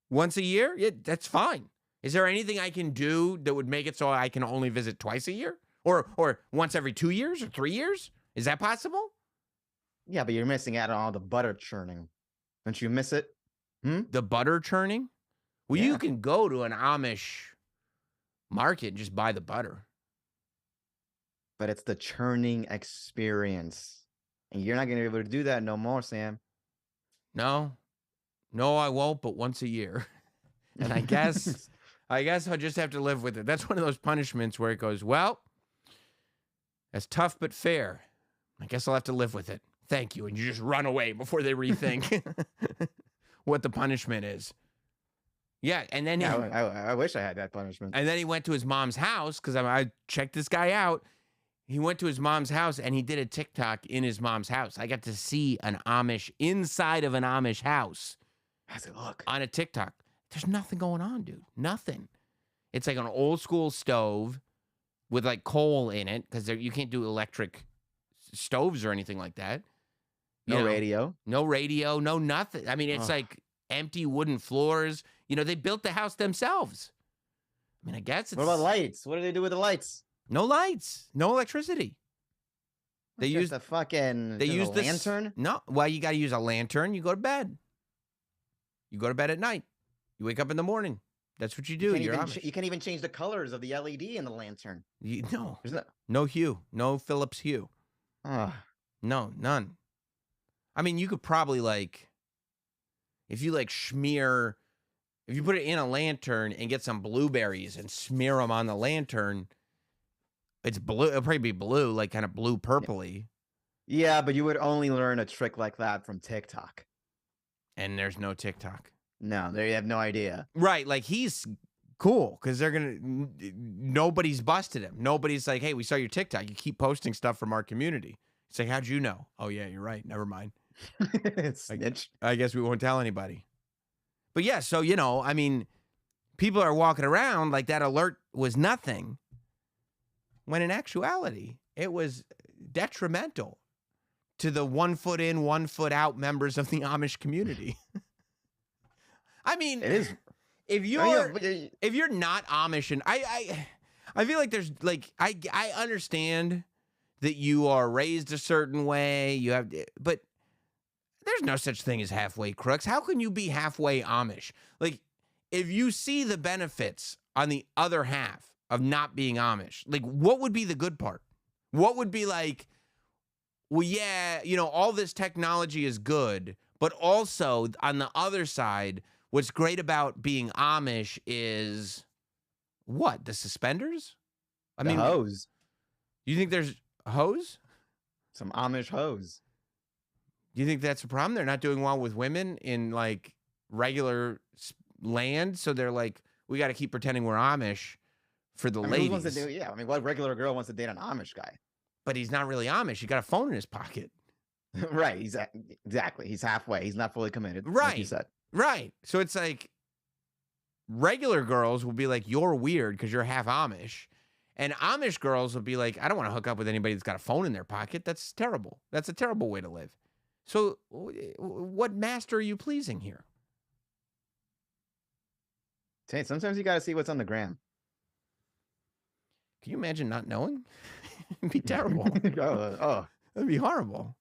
once a year. Yeah, that's fine. Is there anything I can do that would make it so I can only visit twice a year, or once every 2 years or 3 years? Is that possible? Yeah, but you're missing out on all the butter churning. Don't you miss it? The butter churning? Well, you can go to an Amish market and just buy the butter. But it's the churning experience. And you're not going to be able to do that no more, Sam. No, I won't, but once a year. And I guess I'll just have to live with it. That's one of those punishments where it goes, well, that's tough but fair. I guess I'll have to live with it. Thank you. And you just run away before they rethink what the punishment is. Yeah, and then I wish I had that punishment. And then he went to his mom's house because I checked this guy out. He went to his mom's house and he did a TikTok in his mom's house. I got to see an Amish inside of an Amish house. How's it look? On a TikTok. There's nothing going on, dude. Nothing. It's like an old school stove with coal in it because you can't do electric stoves or anything like that. No radio. No radio. No nothing. I mean, it's empty wooden floors. They built the house themselves. I mean, I guess it's... What about lights? What do they do with the lights? No lights. No electricity. They use the fucking... They use the lantern? No. Well, you got to use a lantern. You go to bed. You go to bed at night. You wake up in the morning. That's what you do. You can't even change the colors of the LED in the lantern. No. No hue. No Philips hue. No, none. I mean, you could probably if you if you put it in a lantern and get some blueberries and smear them on the lantern, it's blue. It'll probably be blue, kind of blue purpley. Yeah, but you would only learn a trick like that from TikTok. And there's no TikTok. No, they have no idea. Right, he's cool, because nobody's busted him. Nobody's like, hey, we saw your TikTok. You keep posting stuff from our community. It's like, how'd you know? Oh, yeah, you're right. Never mind. Snitch. I guess we won't tell anybody. But yeah, so, I mean, people are walking around like that alert was nothing, when in actuality, it was detrimental to the 1 foot in, 1 foot out members of the Amish community. I mean, It is. if you're not Amish, and I feel like there's like, I understand that you are raised a certain way, but there's no such thing as halfway crooks. How can you be halfway Amish? Like, if you see the benefits on the other half of not being Amish, like, what would be the good part? What would be like, well, yeah, all this technology is good, but also on the other side, what's great about being Amish is what? The suspenders? I mean, hose. You think there's hose? Some Amish hose. Do you think that's a problem? They're not doing well with women in like regular land, so they're like, we got to keep pretending we're Amish for the ladies. Who wants to do? Yeah, I mean, what regular girl wants to date an Amish guy? But he's not really Amish. He got a phone in his pocket. Right. Exactly. He's halfway. He's not fully committed. Right. Like you said. Right. So it's like regular girls will be like, you're weird because you're half Amish. And Amish girls will be like, I don't want to hook up with anybody that's got a phone in their pocket. That's terrible. That's a terrible way to live. So what master are you pleasing here? Hey, sometimes you got to see what's on the gram. Can you imagine not knowing? It'd be terrible. Oh, It'd be horrible.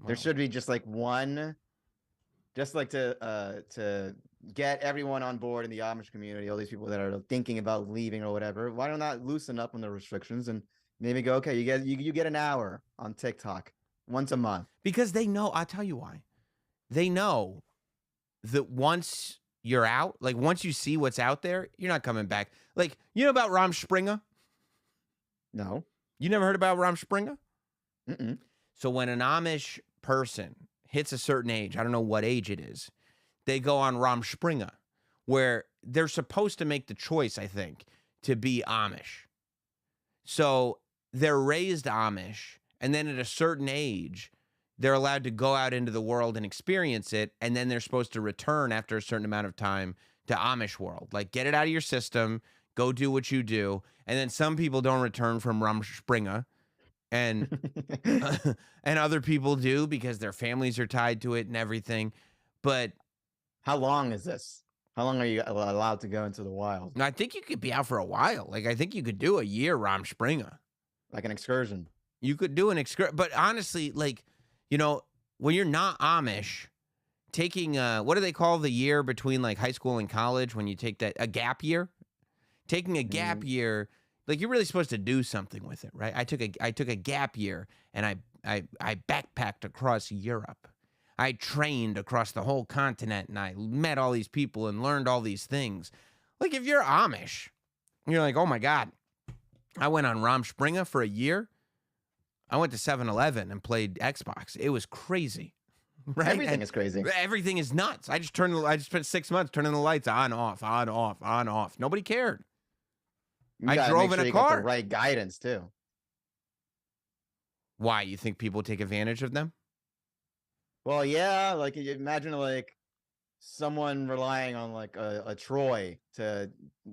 there should be just like one, just like to get everyone on board in the Amish community, all these people that are thinking about leaving or whatever. Why don't not loosen up on the restrictions and maybe go, okay, you get an hour on TikTok once a month. Because they know, I'll tell you why. They know that once you're out, like once you see what's out there, you're not coming back. Like, you know about Rumspringa? No. You never heard about Rumspringa? Mm-mm. So when an Amish person hits a certain age, I don't know what age it is, they go on Rumspringa, where they're supposed to make the choice, I think, to be Amish. So they're raised Amish, and then at a certain age, they're allowed to go out into the world and experience it, and then they're supposed to return after a certain amount of time to Amish world. Like, get it out of your system, go do what you do, and then some people don't return from Rumspringa, and and other people do because their families are tied to it and everything. But how long is this? How long are you allowed to go into the wild? I think you could be out for a while. Like, I think you could do a year Rumspringa. Like an excursion. You could do an excursion. But honestly, like, when you're not Amish, taking, what do they call the year between like high school and college when you take a gap year? Taking a gap year, like, you're really supposed to do something with it, right? I took a gap year and I backpacked across Europe. I trained across the whole continent and I met all these people and learned all these things. Like, if you're Amish, you're like, oh my God, I went on Rumspringa for a year. I went to 7-Eleven and played Xbox. It was crazy. Right? Everything is crazy. Everything is nuts. I just spent 6 months turning the lights on, off, on, off, on, off. Nobody cared. I drove in a car. Got the right guidance too. Why? You think people take advantage of them? Well, yeah. Like, imagine like someone relying on like a Troy to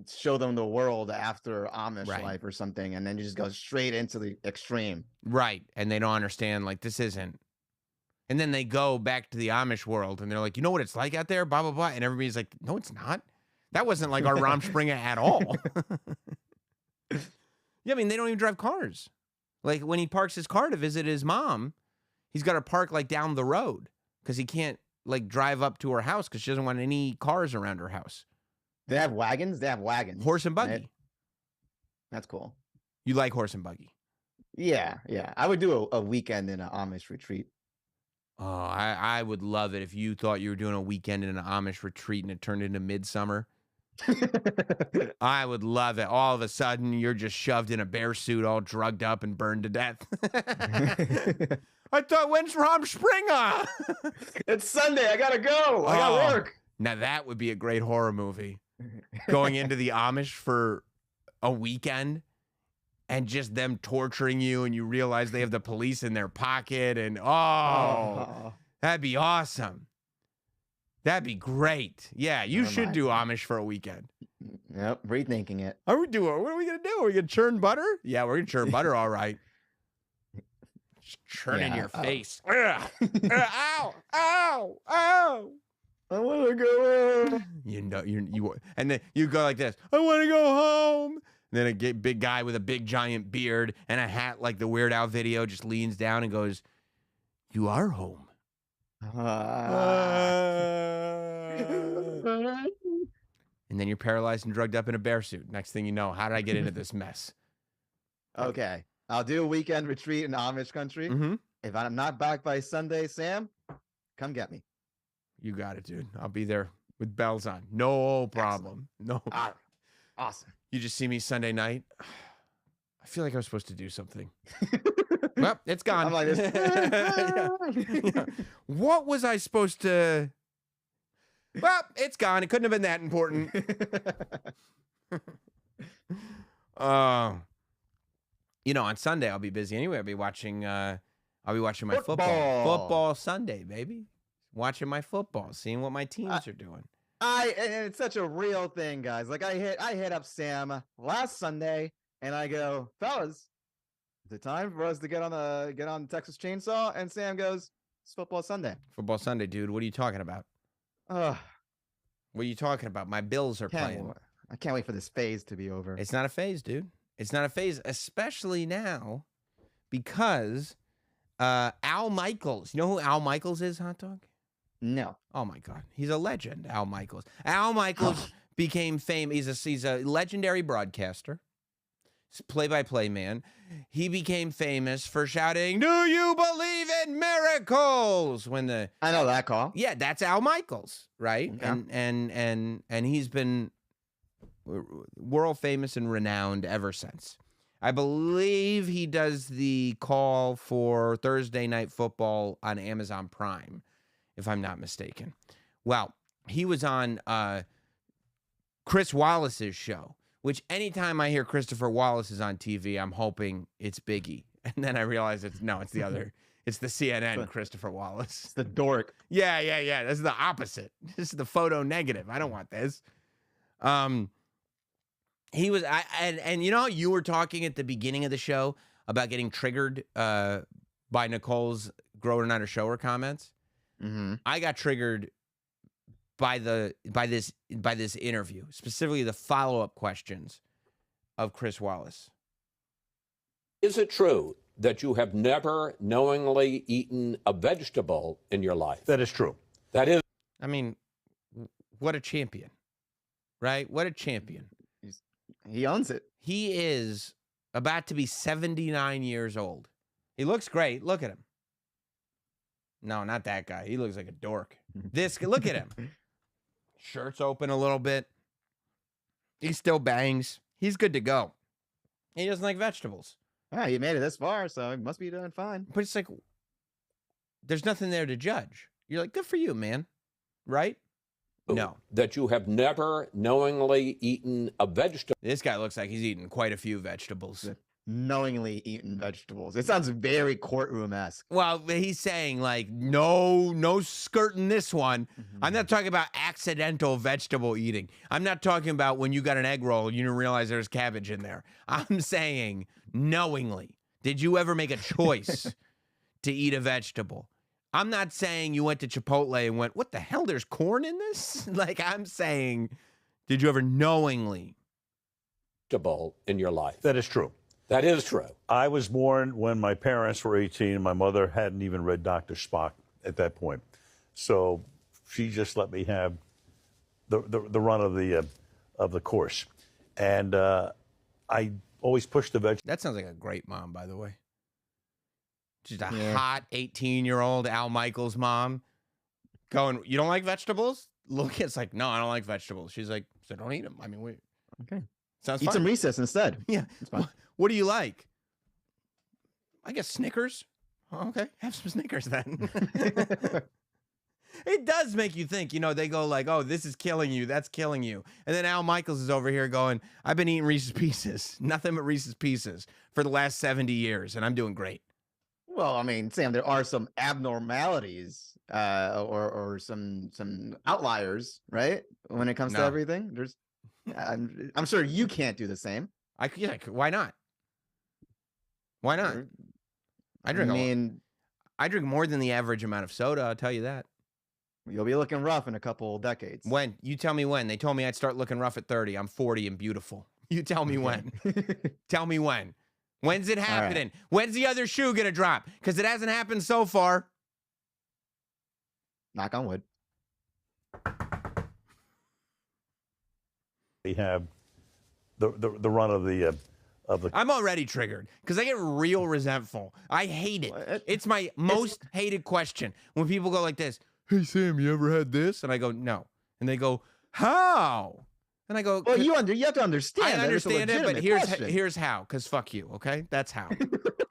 show them the world after Amish life or something, and then you just go straight into the extreme. Right. And they don't understand, like, this isn't. And then they go back to the Amish world and they're like, you know what it's like out there? Blah, blah, blah. And everybody's like, no, it's not. That wasn't like our Rumspringa at all. Yeah, I mean, they don't even drive cars. Like, when he parks his car to visit his mom, he's got to park like down the road because he can't like drive up to her house because she doesn't want any cars around her house. They have wagons? They have wagons. Horse and buggy. Right? That's cool. You like horse and buggy? Yeah. I would do a weekend in an Amish retreat. Oh, I would love it if you thought you were doing a weekend in an Amish retreat and it turned into midsummer. I would love it. All of a sudden, you're just shoved in a bear suit, all drugged up and burned to death. I thought, when's Rumspringa? It's Sunday. I gotta go. I got work. Now that would be a great horror movie. going into the Amish for a weekend and just them torturing you, and you realize they have the police in their pocket, and that'd be awesome. That'd be great. Yeah, you should do Amish for a weekend. Yep, rethinking it. What are we gonna do? Are we gonna churn butter? Yeah, we're gonna churn butter, all right. Just churn in your face. Ow! Ow! Ow! I want to go home. And then you go like this. I want to go home. And then a big guy with a big giant beard and a hat like the Weird Al video just leans down and goes, "You are home." And then you're paralyzed and drugged up in a bear suit. Next thing you know, how did I get into this mess? Okay, I'll do a weekend retreat in Amish country. Mm-hmm. If I'm not back by Sunday, Sam, come get me. You got it, dude. I'll be there with bells on. No problem. No. Awesome. You just see me Sunday night. I feel like I was supposed to do something. Well, it's gone. I'm like this. Yeah. What was I supposed to? Well, it's gone. It couldn't have been that important. On Sunday I'll be busy anyway. I'll be watching my football. Football Sunday, baby. Watching my football, seeing what my teams are doing. And it's such a real thing, guys. Like I hit up Sam last Sunday and I go, "Fellas, is it time for us to get on Texas Chainsaw?" And Sam goes, "It's football Sunday." Football Sunday, dude. What are you talking about? What are you talking about? My Bills are playing. I can't wait for this phase to be over. It's not a phase, dude. It's not a phase, especially now because Al Michaels. You know who Al Michaels is, Hot Dog? No. Oh my God, he's a legend, Al Michaels. Al Michaels became famous. He's a legendary broadcaster, play-by-play man. He became famous for shouting, "Do you believe in miracles?" I know that call. Yeah, that's Al Michaels, right? Okay. And he's been world famous and renowned ever since. I believe he does the call for Thursday Night Football on Amazon Prime, if I'm not mistaken. Well, he was on Chris Wallace's show, which anytime I hear Christopher Wallace is on TV, I'm hoping it's Biggie. And then I realize it's the other. It's the CNN Christopher Wallace. It's the dork. Yeah. This is the opposite. This is the photo negative. I don't want this. He was, and you were talking at the beginning of the show about getting triggered by Nicole's grower not a shower comments. Mm-hmm. I got triggered by this interview, specifically the follow-up questions of Chris Wallace. Is it true that you have never knowingly eaten a vegetable in your life? That is true. That is. I mean, what a champion, right? What a champion. He owns it. He is about to be 79 years old. He looks great. Look at him. No, not that guy. He looks like a dork. Look at him. Shirt's open a little bit. He still bangs. He's good to go. He doesn't like vegetables. Yeah, he made it this far, so he must be doing fine. But it's like, there's nothing there to judge. You're like, good for you, man. Right? No. That you have never knowingly eaten a vegetable. This guy looks like he's eaten quite a few vegetables. Knowingly eaten vegetables. It sounds very courtroom-esque. Well, he's saying like, no skirting this one. Mm-hmm. I'm not talking about accidental vegetable eating. I'm not talking about when you got an egg roll and you didn't realize there's cabbage in there. I'm saying knowingly. Did you ever make a choice to eat a vegetable? I'm not saying you went to Chipotle and went, what the hell, there's corn in this? Like, I'm saying, did you ever knowingly? Vegetable in your life. That is true. That is true. I was born when my parents were 18, and my mother hadn't even read Dr. Spock at that point. So she just let me have the run of the course. And I always pushed the vegetables. That sounds like a great mom, by the way. She's a hot 18-year-old Al Michaels mom going, you don't like vegetables? Little kid's like, no, I don't like vegetables. She's like, so don't eat them. I mean, wait. Okay. Sounds Eat fun. some recess instead. Yeah. It's fine. What do you like? I guess Snickers. Oh, okay. Have some Snickers then. It does make you think, they go like, oh, this is killing you, that's killing you. And then Al Michaels is over here going, I've been eating Reese's Pieces, nothing but Reese's Pieces for the last 70 years, and I'm doing great. Well, I mean, Sam, there are some abnormalities or some outliers, right? When it comes to everything. There's I'm sure you can't do the same. Why not? Why not? I drink more than the average amount of soda, I'll tell you that. You'll be looking rough in a couple decades. When? You tell me when. They told me I'd start looking rough at 30. I'm 40 and beautiful. You tell me when. Tell me when. When's it happening? Right. When's the other shoe going to drop? Because it hasn't happened so far. Knock on wood. We have the run of the I'm already triggered because I get real resentful. I hate it. It's my most hated question when people go like this. Hey, Sam, you ever had this? And I go, no. And they go, how? And I go, well, you have to understand. I understand it, but here's how. Because fuck you, okay? That's how.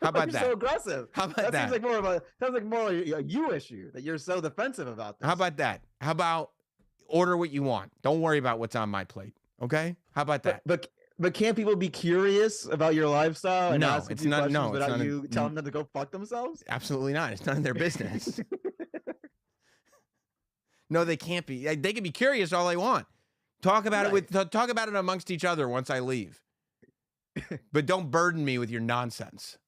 How about that? You're so aggressive. How about that? Sounds like more a you issue that you're so defensive about this. How about that? How about order what you want? Don't worry about what's on my plate, okay? How about that? But can't people be curious about your lifestyle and ask it's you not. questions No, without you telling them to go fuck themselves? Absolutely not. It's none of their business. No, they can't be. They can be curious all they want. Talk about it amongst each other once I leave. But don't burden me with your nonsense.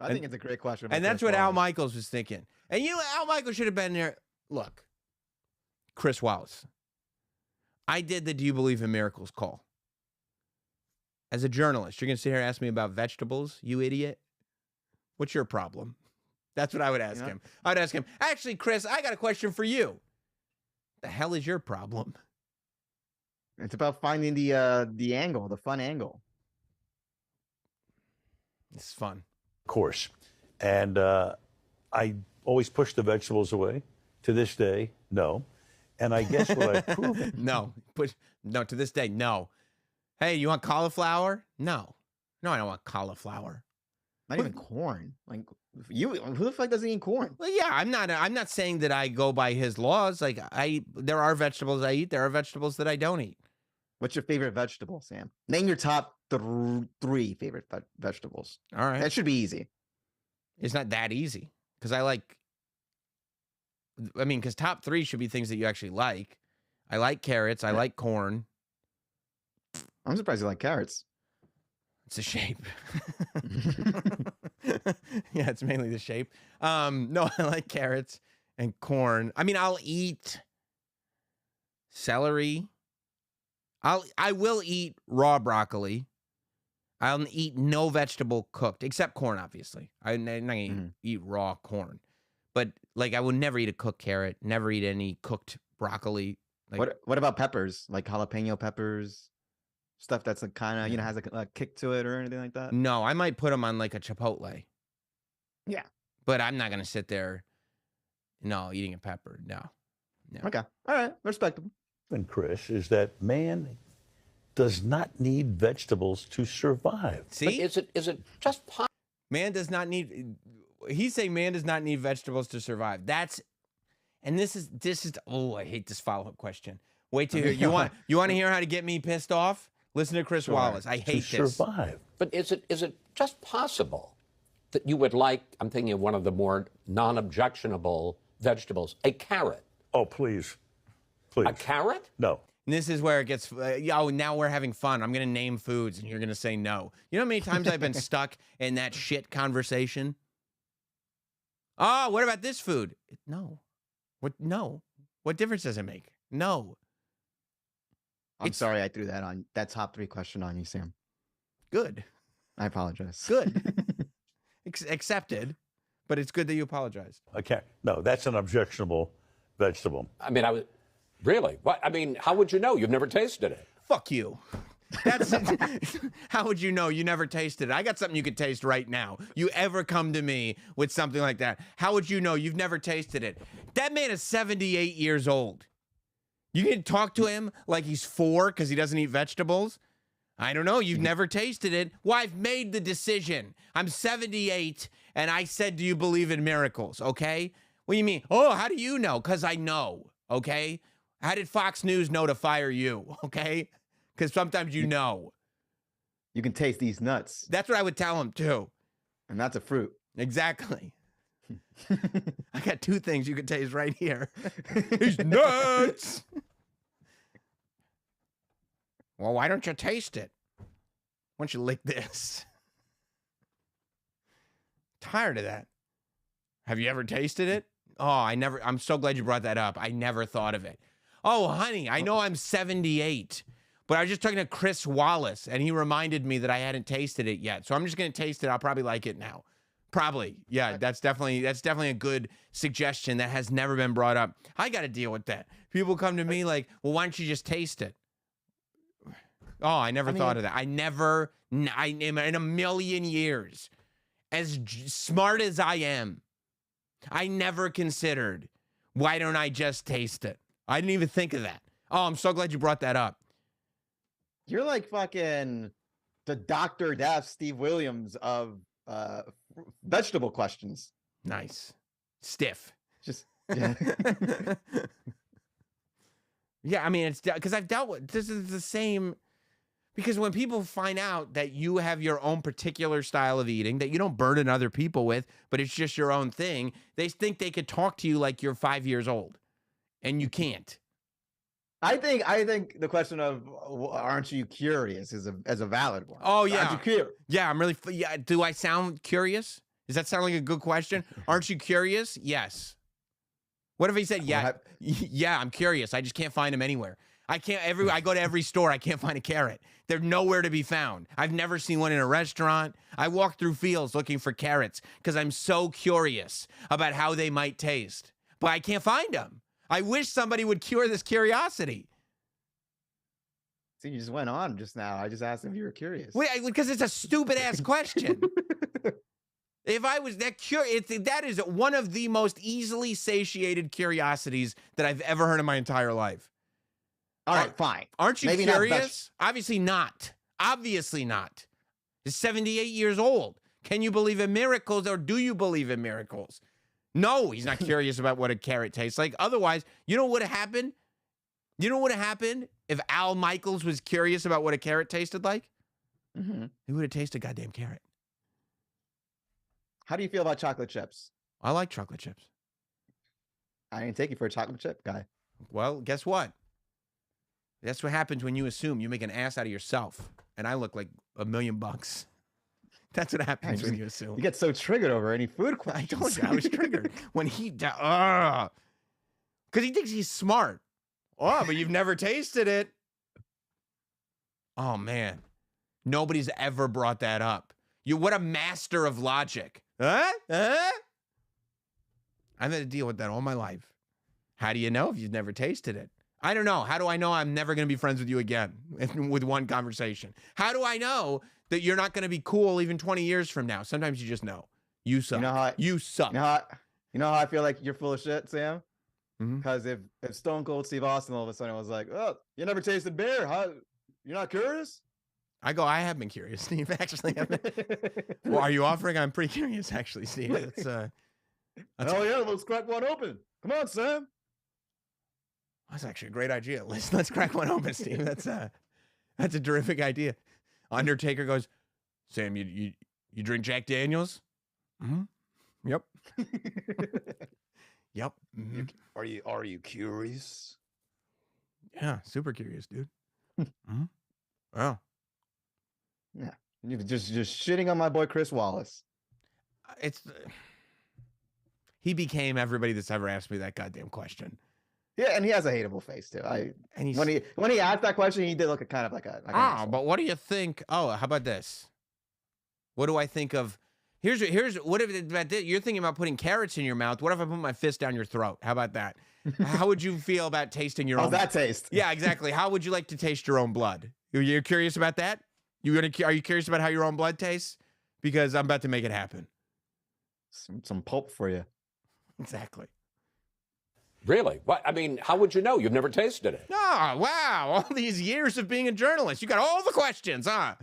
I think it's a great question. And that's what Al Michaels was thinking. And Al Michaels should have been there. Look, Chris Wallace. I did the Do You Believe in Miracles call. As a journalist, you're going to sit here and ask me about vegetables, you idiot? What's your problem? That's what I would ask him. I would ask him, actually, Chris, I got a question for you. The hell is your problem? It's about finding the angle, the fun angle. It's fun. Of course. And I always push the vegetables away. To this day, no. And I guess what I've proven. No, to this day, no. Hey, you want cauliflower? No, I don't want cauliflower. Not even corn. Like who the fuck doesn't eat corn? Well, yeah, I'm not saying that I go by his laws. Like there are vegetables I eat. There are vegetables that I don't eat. What's your favorite vegetable, Sam? Name your top three favorite vegetables. All right, that should be easy. It's not that easy because because top three should be things that you actually like. I like carrots. I like corn. I'm surprised you like carrots. It's the shape. Yeah, it's mainly the shape. No, I like carrots and corn. I mean, I'll eat celery. I will eat raw broccoli. I'll eat no vegetable cooked, except corn, obviously. I'm not going to eat raw corn. But, like, I would never eat a cooked carrot, never eat any cooked broccoli. Like, what about peppers? Like jalapeno peppers? Stuff that's like kind of, has a kick to it or anything like that? No, I might put them on, like, a chipotle. Yeah. But I'm not going to sit there, eating a pepper. No. Okay. All right. Respectable. And Chris, is that man does not need vegetables to survive. See? But is it just possible? Man does not need... He's saying man does not need vegetables to survive. This is I hate this follow-up question. Wait till you want to hear how to get me pissed off? Listen to Chris Wallace. I hate this. Survive. But is it just possible that you would like, I'm thinking of one of the more non-objectionable vegetables, a carrot? Oh, please. A carrot? No. And this is where it gets, now we're having fun. I'm going to name foods and you're going to say no. You know how many times I've been stuck in that shit conversation? Oh, what about this food? No. What? No. What difference does it make? No. I'm sorry I threw that top three question on you, Sam. Good. I apologize. Good. Accepted, but it's good that you apologized. Okay. No, that's an objectionable vegetable. I mean, really? What? I mean, how would you know? You've never tasted it. Fuck you. How would you know? You never tasted it. I got something you could taste right now. You ever come to me with something like that? How would you know? You've never tasted it. That man is 78 years old. You can talk to him like he's 4 because he doesn't eat vegetables. I don't know. You've never tasted it. Well, I've made the decision. I'm 78, and I said, do you believe in miracles? Okay? What do you mean? Oh, how do you know? Because I know, okay? How did Fox News know to fire you, okay? Because sometimes you know. You can taste these nuts. That's what I would tell him, too. And that's a fruit. Exactly. I got two things you can taste right here. These nuts. Well, why don't you taste it? Why don't you lick this? Tired of that. Have you ever tasted it? Oh, I'm so glad you brought that up. I never thought of it. Oh, honey, I know I'm 78, but I was just talking to Chris Wallace, and he reminded me that I hadn't tasted it yet. So I'm just going to taste it. I'll probably like it now. Probably. Yeah, that's definitely a good suggestion that has never been brought up. I got to deal with that. People come to me like, well, why don't you just taste it? Oh, I never thought of that. I in a million years, as smart as I am, I never considered, why don't I just taste it? I didn't even think of that. Oh, I'm so glad you brought that up. You're like fucking the Dr. Death Steve Williams of vegetable questions. Nice. Stiff. Just, yeah. Yeah, I mean, it's because I've dealt with, this is the same, because when people find out that you have your own particular style of eating that you don't burden other people with, but it's just your own thing, they think they could talk to you like you're 5 years old, and you can't. I think the question of aren't you curious is a valid one. Oh yeah, aren't you curious? Yeah, I'm really. Yeah, do I sound curious? Does that sound like a good question? Aren't you curious? Yes. What if he said, yeah, yeah, I'm curious. I just can't find them anywhere. I go to every store. I can't find a carrot. They're nowhere to be found. I've never seen one in a restaurant. I walk through fields looking for carrots because I'm so curious about how they might taste, but I can't find them. I wish somebody would cure this curiosity. See, you just went on just now. I just asked if you were curious. Wait, because it's a stupid ass question. If I was that curious, that is one of the most easily satiated curiosities that I've ever heard in my entire life. All right, fine. Aren't you Maybe curious? Obviously not. Obviously not. He's 78 years old. Can you believe in miracles, or do you believe in miracles? No, he's not curious about what a carrot tastes like. Otherwise, you know what would have happened? You know what would have happened if Al Michaels was curious about what a carrot tasted like? Mm-hmm. He would have tasted a goddamn carrot. How do you feel about chocolate chips? I like chocolate chips. I didn't take you for a chocolate chip guy. Well, guess what? That's what happens when you assume you make an ass out of yourself, and I look like $1 million. That's what happens when you assume. You get so triggered over any food questions. I told you I was triggered when he, because he thinks he's smart. Oh, but you've never tasted it. Oh man, nobody's ever brought that up. What a master of logic. I've had to deal with that all my life. How do you know if you've never tasted it? I don't know. How do I know I'm never going to be friends with you again with one conversation? How do I know that you're not going to be cool even 20 years from now? Sometimes you just know. You suck. You suck. You know how I feel like you're full of shit, Sam? Because if Stone Cold Steve Austin all of a sudden was like, oh, you never tasted beer? You're not curious? I have been curious, Steve. Actually, well, are you offering? I'm pretty curious, actually, Steve. That's yeah, let's crack one open. Come on, Sam. That's actually a great idea. Let's crack one open, Steve. That's a terrific idea. Undertaker goes, Sam, you drink Jack Daniels? Mm-hmm. Yep. Yep. Mm-hmm. Are you curious? Yeah, super curious, dude. Mm-hmm. Oh. Yeah. You're just shitting on my boy Chris Wallace. He became everybody that's ever asked me that goddamn question. Yeah, and he has a hateable face too. When he asked that question, he did look kind of like an asshole. But what do you think? Oh, how about this? What do I think of? Here's what if you're thinking about putting carrots in your mouth? What if I put my fist down your throat? How about that? How would you feel about tasting your own? How's that taste? Yeah, exactly. How would you like to taste your own blood? You're curious about that? Are you curious about how your own blood tastes? Because I'm about to make it happen. Some pulp for you. Exactly. Really? What? I mean, how would you know? You've never tasted it. Oh, wow. All these years of being a journalist. You got all the questions, huh?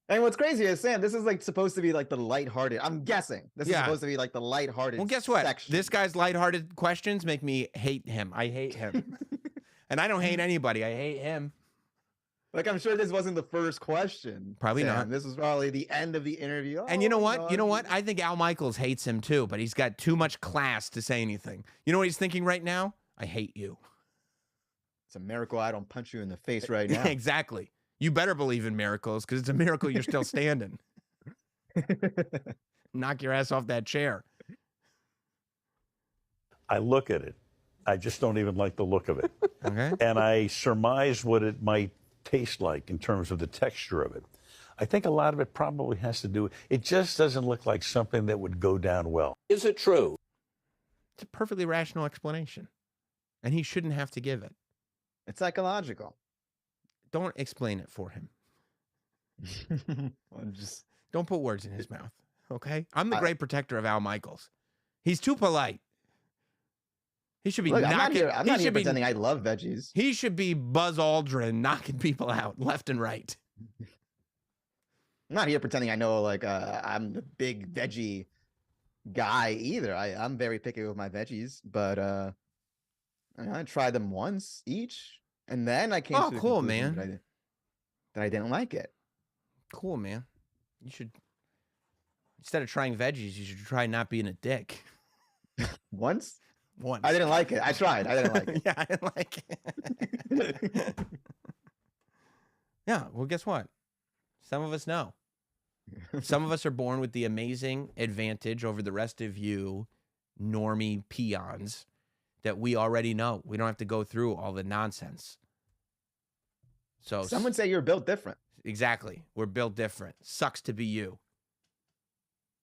And what's crazy is, Sam, this is like supposed to be like the lighthearted. I'm guessing this is Yeah. supposed to be like the lighthearted. Well, guess what? section. This guy's lighthearted questions make me hate him. I hate him. And I don't hate anybody. I hate him. Like, I'm sure this wasn't the first question. Probably Sam. not. This was probably the end of the interview. And you know what? no, You know what? I think Al Michaels hates him too, but he's got too much class to say anything. You know what he's thinking right now? I hate you. It's a miracle I don't punch you in the face right now. Exactly. You better believe in miracles because it's a miracle you're still standing. Knock your ass off that chair. I look at it. I just don't even like the look of it. Okay. And I surmise what it might taste like in terms of the texture of it. I think a lot of it probably has to do, it just doesn't look like something that would go down well. Is it true? It's a perfectly rational explanation. And he shouldn't have to give it. It's psychological. Don't explain it for him. I'm just Don't put words in his mouth. Okay? I'm the great protector of Al Michaels. He's too polite. He should be look. knocking. I'm not here be, pretending I love veggies. He should be Buzz Aldrin knocking people out left and right. I'm not here pretending I know like I'm the big veggie guy either. I'm very picky with my veggies, but I tried them once each, and then I came. Oh, to the cool, conclusion man. that I didn't like it. Cool, man. You should, instead of trying veggies, you should try not being a dick. Once Once. I didn't like it. I tried. I didn't like it. Yeah, I didn't like it. Yeah, well, guess what? Some of us know. Some of us are born with the amazing advantage over the rest of you normie peons that we already know. We don't have to go through all the nonsense. So Some would say you're built different. exactly. We're built different. Sucks to be you.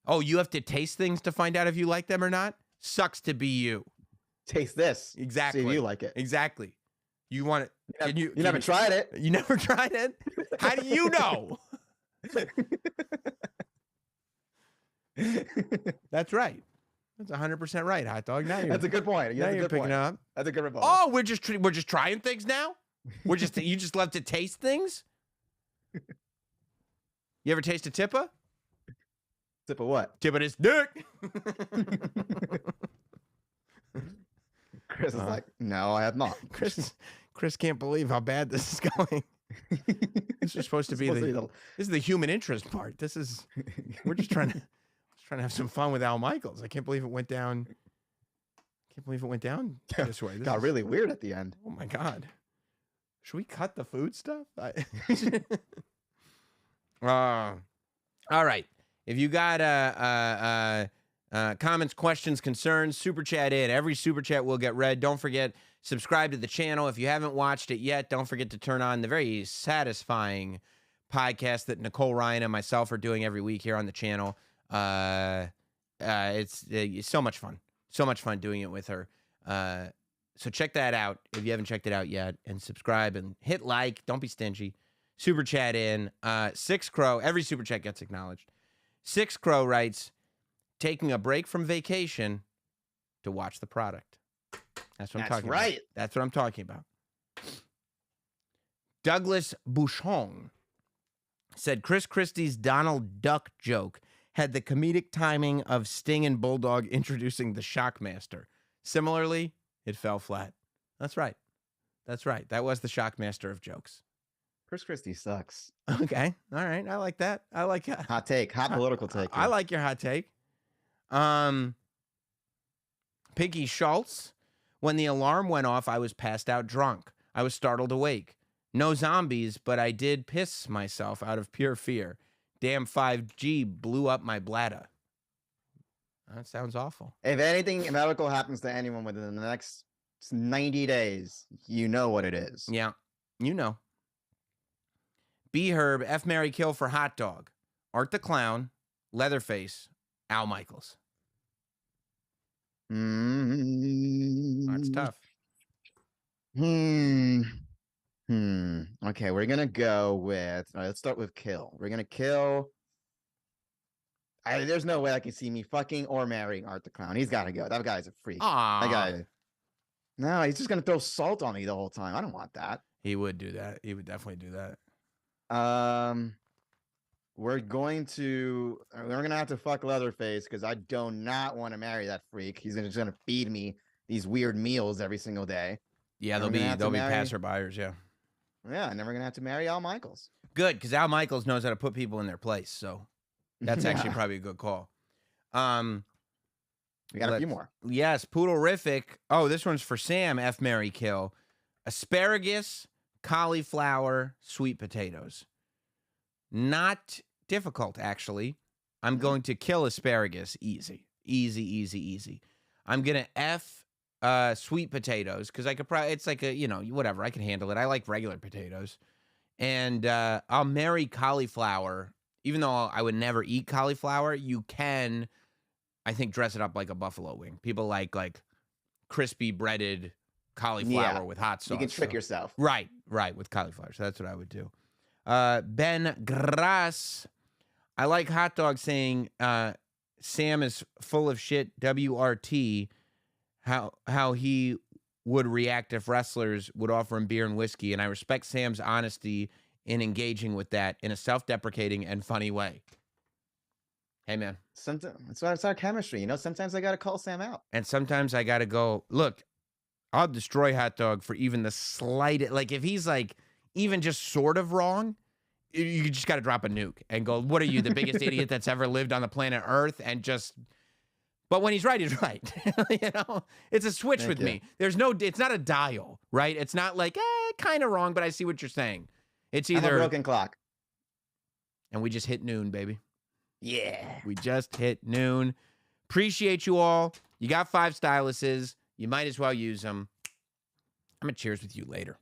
Oh, you have to taste things to find out if you like them or not? Sucks to be you. Taste this. Exactly. See if you like it. Exactly. You want it. Can You never tried it. You never tried it? How do you know? That's right. That's 100% right, hot dog. Now you're, That's a good point. now That's a you're good picking point. up. That's a good rebuttal. Oh, we're just trying things now? You just love to taste things? You ever taste a tippa? Sip of what? Tippa this dick. Chris is like, no, I have not. Chris can't believe how bad this is going. This is supposed to be this is the human interest part. We're just trying to have some fun with Al Michaels. I can't believe it went down. This way. This Got is- really weird at the end. Oh my God. Should we cut the food stuff? All right. If you got comments, questions, concerns, super chat in. Every super chat will get read. Don't forget, subscribe to the channel. If you haven't watched it yet, don't forget to turn on the very satisfying podcast that Nicole, Ryan, and myself are doing every week here on the channel. It's so much fun. So much fun doing it with her. So check that out if you haven't checked it out yet, and subscribe and hit like. Don't be stingy. Super chat in. Six Crow. Every super chat gets acknowledged. Six Crow writes, taking a break from vacation to watch the product. That's what I'm talking about. That's what I'm talking about. Douglas Bouchon said Chris Christie's Donald Duck joke had the comedic timing of Sting and Bulldog introducing the Shockmaster. Similarly, it fell flat. That's right. That's right. That was the Shockmaster of jokes. Chris Christie sucks. Okay. All right. I like that. I like that. Hot take. Hot political take. I like your hot take. Piggy Schultz. When the alarm went off, I was passed out drunk. I was startled awake. No zombies, but I did piss myself out of pure fear. Damn 5G blew up my bladder. That sounds awful. If anything medical happens to anyone within the next 90 days, you know what it is. Yeah, you know. B Herb, F Mary Kill for hot dog. Art the Clown, Leatherface, Al Michaels. That's tough. Okay, we're gonna go with. All right, let's start with Kill. We're gonna kill. There's no way I can see me fucking or marrying Art the Clown. He's got to go. That guy's a freak. Aw. That guy. No, he's just gonna throw salt on me the whole time. I don't want that. He would do that. He would definitely do that. we're gonna have to fuck Leatherface because I do not want to marry that freak. He's just gonna feed me these weird meals every single day. Yeah, they'll be passerbyers. Yeah. Yeah, I'm never gonna have to marry Al Michaels. Good, because Al Michaels knows how to put people in their place. So that's actually probably a good call. We got a few more. Yes, Poodlerific. Oh, this one's for Sam. F, marry, kill. Asparagus, cauliflower, sweet potatoes. Not difficult, actually. I'm going to kill asparagus. Easy. I'm going to F sweet potatoes because I could probably, it's like a, whatever. I can handle it. I like regular potatoes. And I'll marry cauliflower. Even though I would never eat cauliflower, you can, I think, dress it up like a buffalo wing. People like crispy breaded cauliflower with hot sauce. You can trick yourself. Right, with cauliflower. So that's what I would do. Ben Gras. I like hot dog saying Sam is full of shit, WRT. How he would react if wrestlers would offer him beer and whiskey. And I respect Sam's honesty in engaging with that in a self-deprecating and funny way. Hey, man. Sometimes it's our chemistry. Sometimes I got to call Sam out. And sometimes I got to go, look, I'll destroy hot dog for even the slightest. Like, if he's like even just sort of wrong, you just got to drop a nuke and go, what are you, the biggest idiot that's ever lived on the planet Earth? And just, but when he's right, he's right. It's a switch with me. It's not a dial, right? It's not like, kind of wrong, but I see what you're saying. It's either I'm a broken clock. And we just hit noon, baby. Yeah. We just hit noon. Appreciate you all. You got 5 styluses. You might as well use them. I'm going to cheers with you later.